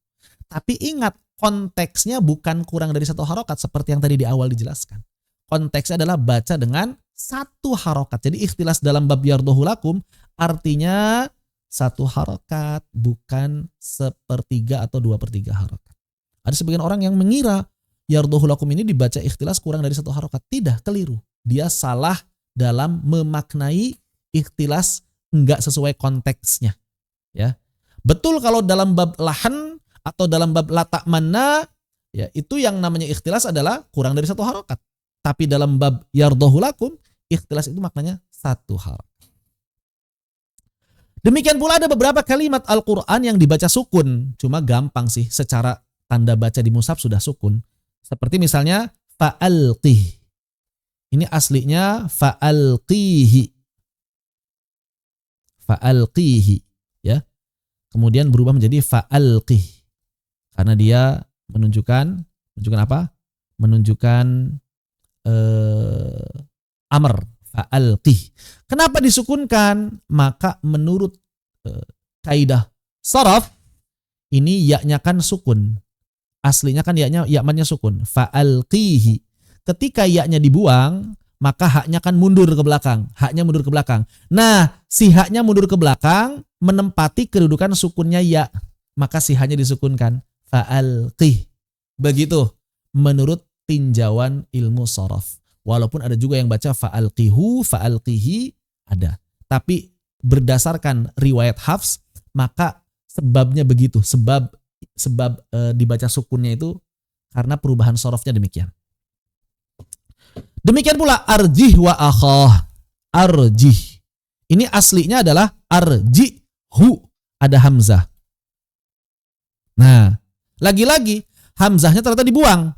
Tapi ingat, konteksnya bukan kurang dari satu harokat seperti yang tadi di awal dijelaskan. Konteksnya adalah baca dengan satu harokat. Jadi ikhtilas dalam bab yardahu lakum artinya satu harokat, bukan sepertiga atau 2/3 harokat. Ada sebagian orang yang mengira yardahu lakum ini dibaca ikhtilas kurang dari satu harokat. Tidak, keliru. Dia salah dalam memaknai ikhtilas enggak sesuai konteksnya. Ya. Betul kalau dalam bab lahan atau dalam bab lata'manna, ya, itu yang namanya ikhtilas adalah kurang dari satu harokat. Tapi dalam bab yardahu lakum, ikhtilas itu maknanya satu harokat. Demikian pula ada beberapa kalimat Al-Quran yang dibaca sukun. Cuma gampang sih, secara tanda baca di mushaf sudah sukun. Seperti misalnya fa'alqih. Ini aslinya fa'alqihi. Fa'alqihi, ya. Kemudian berubah menjadi fa'alqih. Karena dia menunjukkan apa? Menunjukkan amr, fa'alqih. Kenapa disukunkan? Maka menurut kaidah sharaf ini ya-nya kan sukun. Aslinya kan ya-nya sukun. Fa'alqihi. Ketika ya-nya dibuang, maka haknya kan mundur ke belakang. Haknya mundur ke belakang. Nah, si haknya mundur ke belakang menempati kedudukan sukunnya ya. Maka si haknya disukunkan. Fa'alqih. Begitu menurut tinjauan ilmu sharaf. Walaupun ada juga yang baca fa'alqihu, fa'alqihi, ada. Tapi berdasarkan riwayat Hafs, maka sebabnya begitu. Sebab dibaca sukunnya itu karena perubahan sorofnya demikian. Demikian pula arjih wa akhah. Arjih. Ini aslinya adalah arjihu. Ada hamzah. Nah, lagi-lagi hamzahnya ternyata dibuang.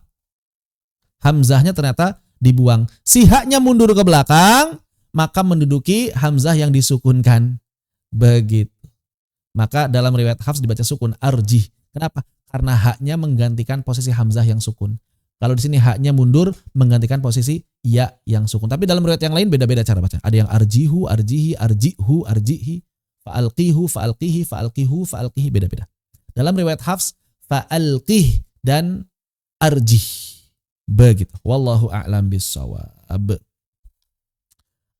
Hamzahnya ternyata dibuang. Si haknya mundur ke belakang, maka menduduki hamzah yang disukunkan. Begitu. Maka dalam riwayat Hafs dibaca sukun arjih. Kenapa? Karena haknya menggantikan posisi hamzah yang sukun. Kalau di sini haknya mundur menggantikan posisi ya yang sukun. Tapi dalam riwayat yang lain beda-beda cara baca. Ada yang arjihu, arjihi, arjihu, arjihi, fa'alqihu, fa'alqihi, fa'alqihu, fa'alqihi, beda-beda. Dalam riwayat Hafs fa'alqih dan arjih. Begitu. Wallahu a'lam bissawab.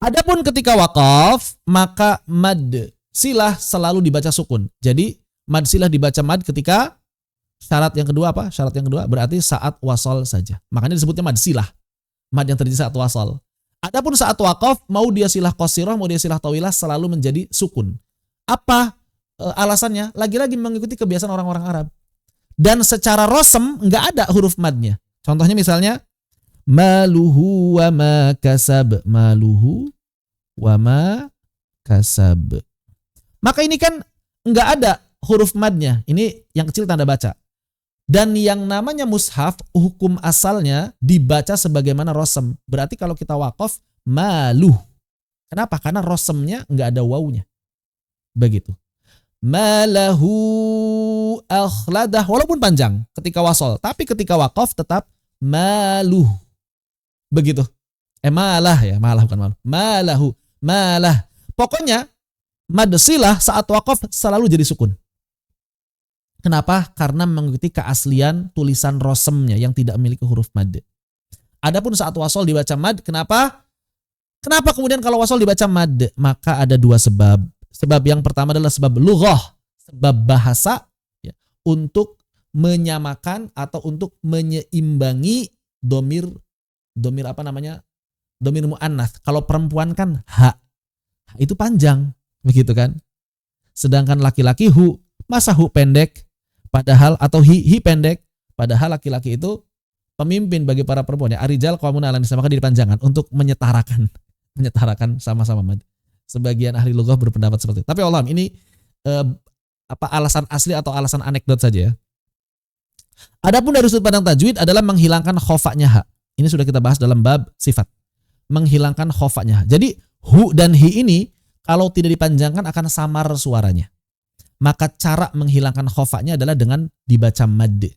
Adapun ketika waqaf, maka mad silah selalu dibaca sukun. Jadi mad silah dibaca mad ketika syarat yang kedua apa? Syarat yang kedua berarti saat wasal saja. Makanya disebutnya mad silah. Mad yang terjadi saat wasal. Adapun saat waqaf, mau dia silah qasirah, mau dia silah tawilah selalu menjadi sukun. Apa alasannya? Lagi-lagi mengikuti kebiasaan orang-orang Arab. Dan secara rosem nggak ada huruf madnya. Contohnya misalnya maluhu wa ma kasab, maluhu wa ma kasab. Maka ini kan nggak ada huruf madnya. Ini yang kecil tanda baca. Dan yang namanya mushaf, hukum asalnya dibaca sebagaimana rosem. Berarti kalau kita wakaf, maluh. Kenapa? Karena rosemnya nggak ada wawunya. Begitu. Malahu akhladah. Walaupun panjang ketika wasol. Tapi ketika wakaf tetap maluh. Begitu. Malah ya. Malah bukan malu. Malahu. Malah. Pokoknya mad silah saat wakaf selalu jadi sukun. Kenapa? Karena mengikuti keaslian tulisan rosemnya yang tidak memiliki huruf mad. Adapun saat wasol dibaca mad, kenapa? Kenapa kemudian kalau wasol dibaca mad? Maka ada dua sebab. Sebab yang pertama adalah sebab lughah, sebab bahasa ya, untuk menyamakan atau untuk menyeimbangi domir apa namanya? Domir mu'annath. Kalau perempuan kan ha. Itu panjang, begitu kan? Sedangkan laki-laki hu, masa hu pendek? Padahal atau hi pendek, padahal laki-laki itu pemimpin bagi para perempuan ya. Arijal qawwamuna 'alan nisa, maka dipanjangkan untuk menyetarakan sama-sama mad. Sebagian ahli lughah berpendapat seperti itu. Tapi Allah ini alasan asli atau alasan anekdot saja ya. Adapun dari sudut pandang tajwid adalah menghilangkan khofaknya ha. Ini sudah kita bahas dalam bab sifat. Menghilangkan khofaknya ha. Jadi hu dan hi ini kalau tidak dipanjangkan akan samar suaranya. Maka cara menghilangkan khofaknya adalah dengan dibaca mad.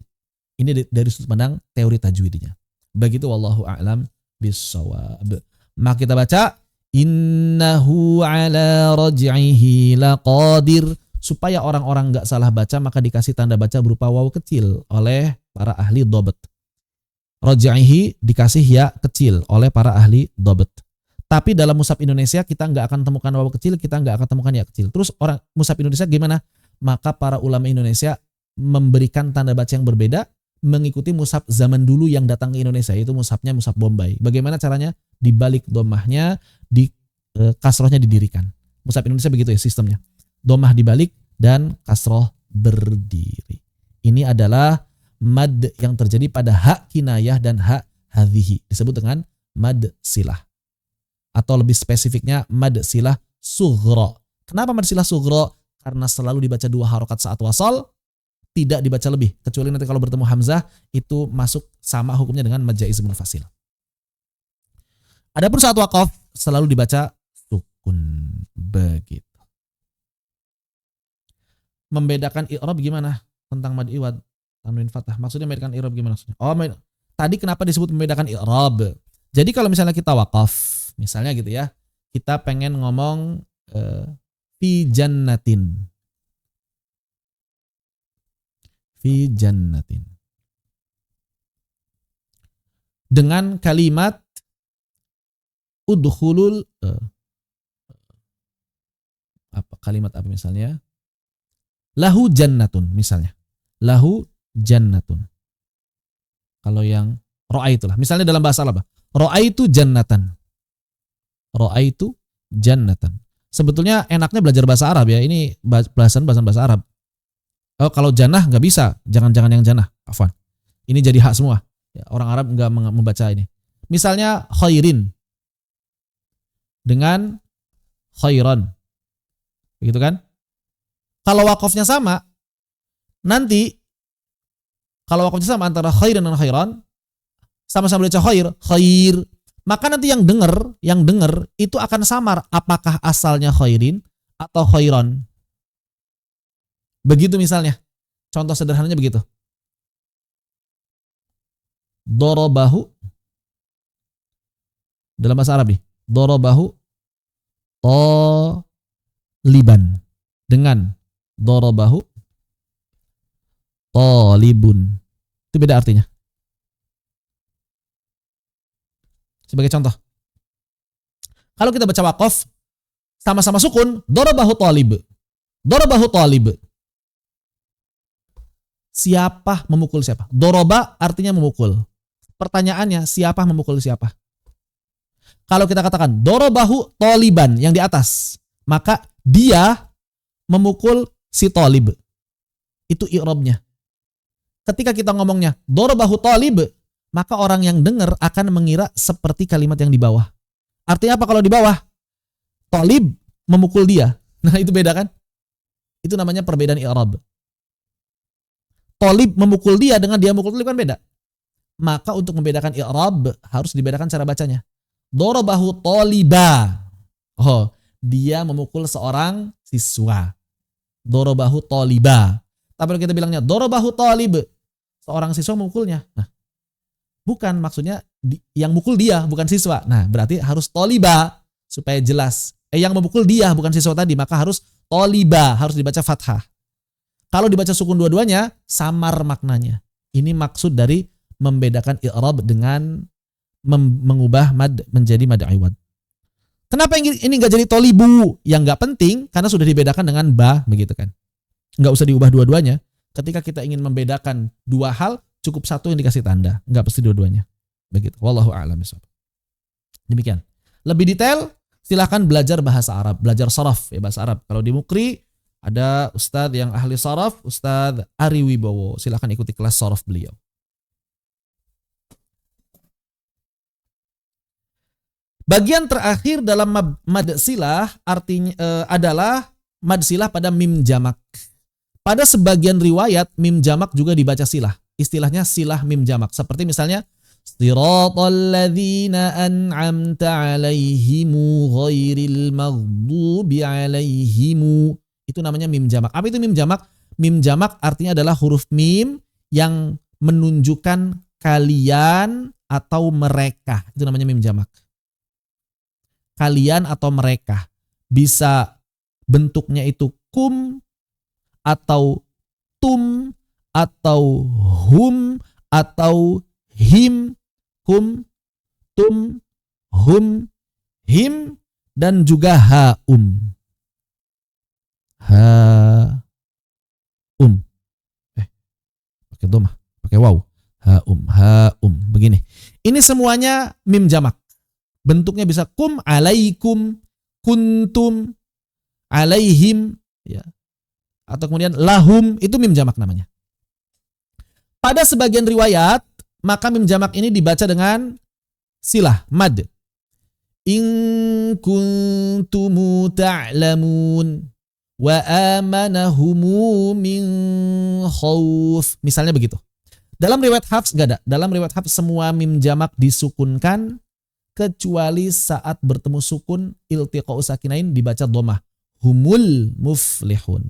Ini dari sudut pandang teori tajwidnya. Begitu wallahu a'lam bissawab. Maka kita baca innahu ala raj'ihi laqadir. Supaya orang-orang enggak salah baca maka dikasih tanda baca berupa waw kecil oleh para ahli dhabt. Raj'ihi dikasih ya kecil oleh para ahli dhabt. Tapi dalam mushaf Indonesia kita nggak akan temukan waw kecil, kita nggak akan temukan ya kecil. Terus orang mushaf Indonesia gimana? Maka para ulama Indonesia memberikan tanda baca yang berbeda mengikuti mushaf zaman dulu yang datang ke Indonesia, yaitu mushafnya mushaf Bombay. Bagaimana caranya? Di balik domahnya, di kasrohnya didirikan. Mushaf Indonesia begitu ya sistemnya. Domah dibalik dan kasroh berdiri. Ini adalah mad yang terjadi pada hak kinayah dan hak hadhihi. Disebut dengan mad silah. Atau lebih spesifiknya mad silah sughra. Kenapa mad silah sughra? Karena selalu dibaca dua harokat saat wasal, tidak dibaca lebih. Kecuali nanti kalau bertemu hamzah, itu masuk sama hukumnya dengan mad jaiz munfasil. Adapun saat waqaf, selalu dibaca sukun. Begitu. Membedakan i'rab gimana? Tentang mad iwad, tanwin fathah. Maksudnya membedakan i'rab gimana? Tadi kenapa disebut membedakan i'rab? Jadi kalau misalnya kita waqaf, misalnya gitu ya, kita pengen ngomong fi jannatin. Fi jannatin. Dengan kalimat udkhulul kalimat apa misalnya? Lahu jannatun misalnya. Lahu jannatun. Kalau yang ra'aitulah. Misalnya dalam bahasa Arab. Ra'aitu jannatan. Ra'aitu jannatan. Sebetulnya enaknya belajar bahasa Arab ya. Ini bahasa Arab. Oh, kalau jannah nggak bisa. Jangan-jangan yang jannah. Afwan. Ini jadi hak semua. Ya, orang Arab nggak membaca ini. Misalnya khairin. Dengan khairan. Begitu kan? Kalau wakafnya sama, nanti kalau wakafnya sama antara khairan dan khairan, sama-sama baca khair, maka nanti yang dengar itu akan samar apakah asalnya khairin atau khairan. Begitu misalnya. Contoh sederhananya begitu. Dorobahu dalam bahasa Arab nih. Dorobahu toliban dengan dorobahu tolibun. Itu beda artinya. Sebagai contoh, kalau kita baca waqaf sama-sama sukun, darabahu talib. Darabahu talib. Siapa memukul siapa? Doroba artinya memukul. Pertanyaannya, siapa memukul siapa? Kalau kita katakan dorobahu taliban yang di atas, maka dia memukul si talib. Itu i'rabnya. Ketika kita ngomongnya dorobahu talib, maka orang yang dengar akan mengira seperti kalimat yang di bawah. Artinya apa kalau di bawah? Talib memukul dia. Nah itu beda kan? Itu namanya perbedaan i'rab. Talib memukul dia dengan dia memukul talib kan beda. Maka untuk membedakan i'rab harus dibedakan cara bacanya. Dorobahu taliba. Oh, dia memukul seorang siswa. Dorobahu taliba. Tapi kalau kita bilangnya dorobahu talib, seorang siswa memukulnya. Nah, bukan, maksudnya yang mukul dia, bukan siswa. Nah, berarti harus taliba supaya jelas. Yang memukul dia, bukan siswa tadi, maka harus taliba, harus dibaca fathah. Kalau dibaca sukun dua-duanya, samar maknanya. Ini maksud dari membedakan i'rab dengan mengubah mad menjadi mad iwad. Kenapa ini nggak jadi tolibu? Yang nggak penting, karena sudah dibedakan dengan ba, begitu kan. Nggak usah diubah dua-duanya. Ketika kita ingin membedakan dua hal, cukup satu yang dikasih tanda, nggak pasti dua-duanya. Begitu. Wallahu a'lam bishawab. Demikian. Lebih detail, silahkan belajar bahasa Arab, belajar saraf ya bahasa Arab. Kalau di Mukri ada ustadz yang ahli saraf, Ustadz Ari Wibowo. Silahkan ikuti kelas saraf beliau. Bagian terakhir dalam mad silah artinya adalah mad silah pada mim jamak. Pada sebagian riwayat mim jamak juga dibaca silah. Istilahnya silah mim jamak. Seperti misalnya siratal ladzina an'amta 'alaihimu ghairil maghdubi 'alaihimu. Itu namanya mim jamak. Apa itu mim jamak? Mim jamak artinya adalah huruf mim yang menunjukkan kalian atau mereka. Itu namanya mim jamak. Kalian atau mereka. Bisa bentuknya itu kum atau tum atau hum atau him, hum, tum, hum, him, dan juga haum. Haum. Pakai domah, pakai waw. Haum, haum. Begini. Ini semuanya mim jamak. Bentuknya bisa kum, alaikum, kuntum, alaihim, ya. Atau kemudian lahum, itu mim jamak namanya. Pada sebagian riwayat, maka mim jamak ini dibaca dengan silah, mad. In kuntumu ta'lamun wa amanahumu min khawf. Misalnya begitu. Dalam riwayat Hafs enggak ada. Dalam riwayat Hafs semua mim jamak disukunkan kecuali saat bertemu sukun iltiqa'u sakinain dibaca dhammah. Humul muflihun.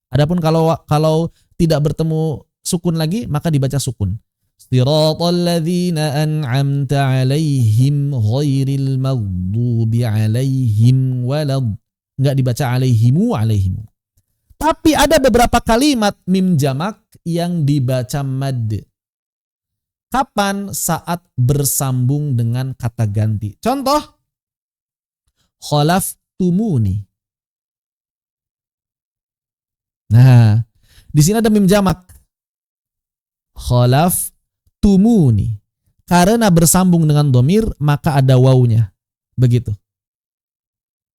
Adapun kalau tidak bertemu sukun lagi maka dibaca sukun. Siratal ladzina an'amta 'alaihim ghairil maghdubi 'alaihim walad. Enggak dibaca 'alaihimu. Tapi ada beberapa kalimat mim jamak yang dibaca mad. Kapan? Saat bersambung dengan kata ganti. Contoh, khalaftumuni. Nah, di sini ada mim jamak. Khalaftumuni. Karena bersambung dengan domir, maka ada wawunya. Begitu.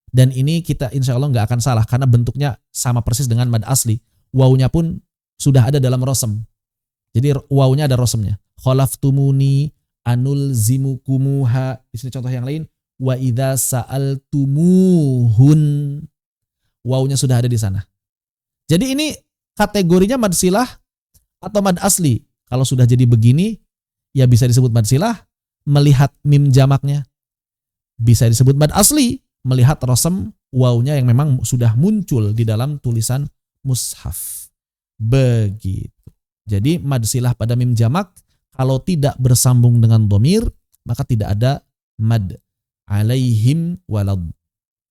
Dan ini kita insya Allah nggak akan salah, karena bentuknya sama persis dengan mad asli. Wawunya pun sudah ada dalam rosem. Jadi wawunya ada rosemnya. Khalaftumuni anul zimukumuha. Di sini contoh yang lain. Wa idza sa'altumuhun. Wawunya sudah ada di sana. Jadi ini kategorinya mad silah atau mad asli. Kalau sudah jadi begini, ya bisa disebut mad silah, melihat mim jamaknya. Bisa disebut mad asli, melihat rosem wawunya yang memang sudah muncul di dalam tulisan mushaf. Begitu. Jadi mad silah pada mim jamak, kalau tidak bersambung dengan dhamir, maka tidak ada mad. Alaihim walad.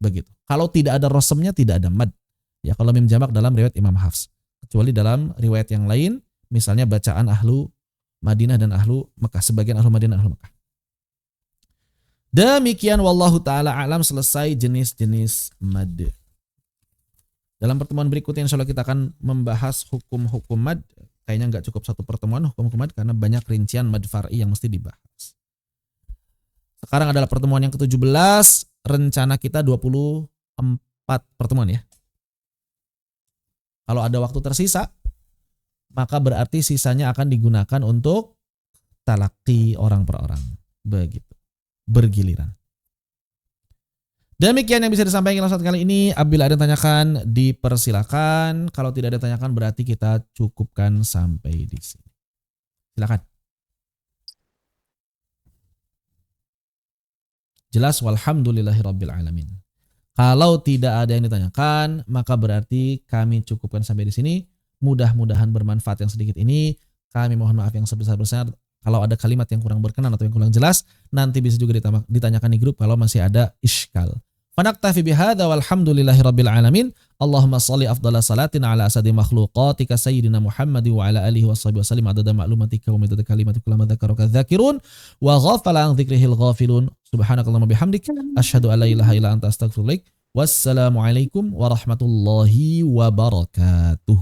Begitu. Kalau tidak ada rosemnya, tidak ada mad. Ya, kalau mim jamak dalam riwayat Imam Hafs. Kecuali dalam riwayat yang lain, misalnya bacaan ahlu Madinah dan ahlu Mekah, sebagian ahlu Madinah dan ahlu Mekah. Demikian wallahu ta'ala alam, selesai jenis-jenis mad. Dalam pertemuan berikutnya insya Allah kita akan membahas hukum-hukum mad. Kayaknya nggak cukup satu pertemuan hukum-hukum mad karena banyak rincian mad far'i yang mesti dibahas. Sekarang adalah pertemuan yang ke-17, rencana kita 24 pertemuan ya. Kalau ada waktu tersisa, maka berarti sisanya akan digunakan untuk talaqi orang per orang. Begitu. Bergiliran. Demikian yang bisa disampaikan Ustaz kali ini. Apabila ada yang tanyakan, dipersilakan. Kalau tidak ada yang tanyakan, berarti kita cukupkan sampai di sini. Silakan. Jelas, walhamdulillahirabbil alamin. Kalau tidak ada yang ditanyakan, maka berarti kami cukupkan sampai di sini. Mudah-mudahan bermanfaat yang sedikit ini. Kami mohon maaf yang sebesar-besar. Kalau ada kalimat yang kurang berkenan atau yang kurang jelas, nanti bisa juga ditanyakan di grup kalau masih ada iskal. Fanaktafi bihadza walhamdulillahirabbil alamin. Allahumma shalli afdhala salatin ala asadi makhluqatika sayyidina Muhammad wa ala alihi washabihi wasallim adada ma'lumatika wa midada kalimatika kullama dzakaraka dzakirun wa ghafala an dzikrihil ghafilun. Subhanakallahumma bihamdik asyhadu an la ilaha illa anta astaghfiruka. Wassalamualaikum warahmatullahi wabarakatuh.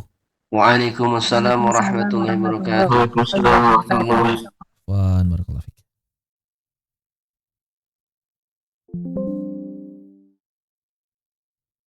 Waalaikumsalam warahmatullahi wabarakatuh. Waalaikumsalam warahmatullahi wabarakatuh. Barakallahu fiik.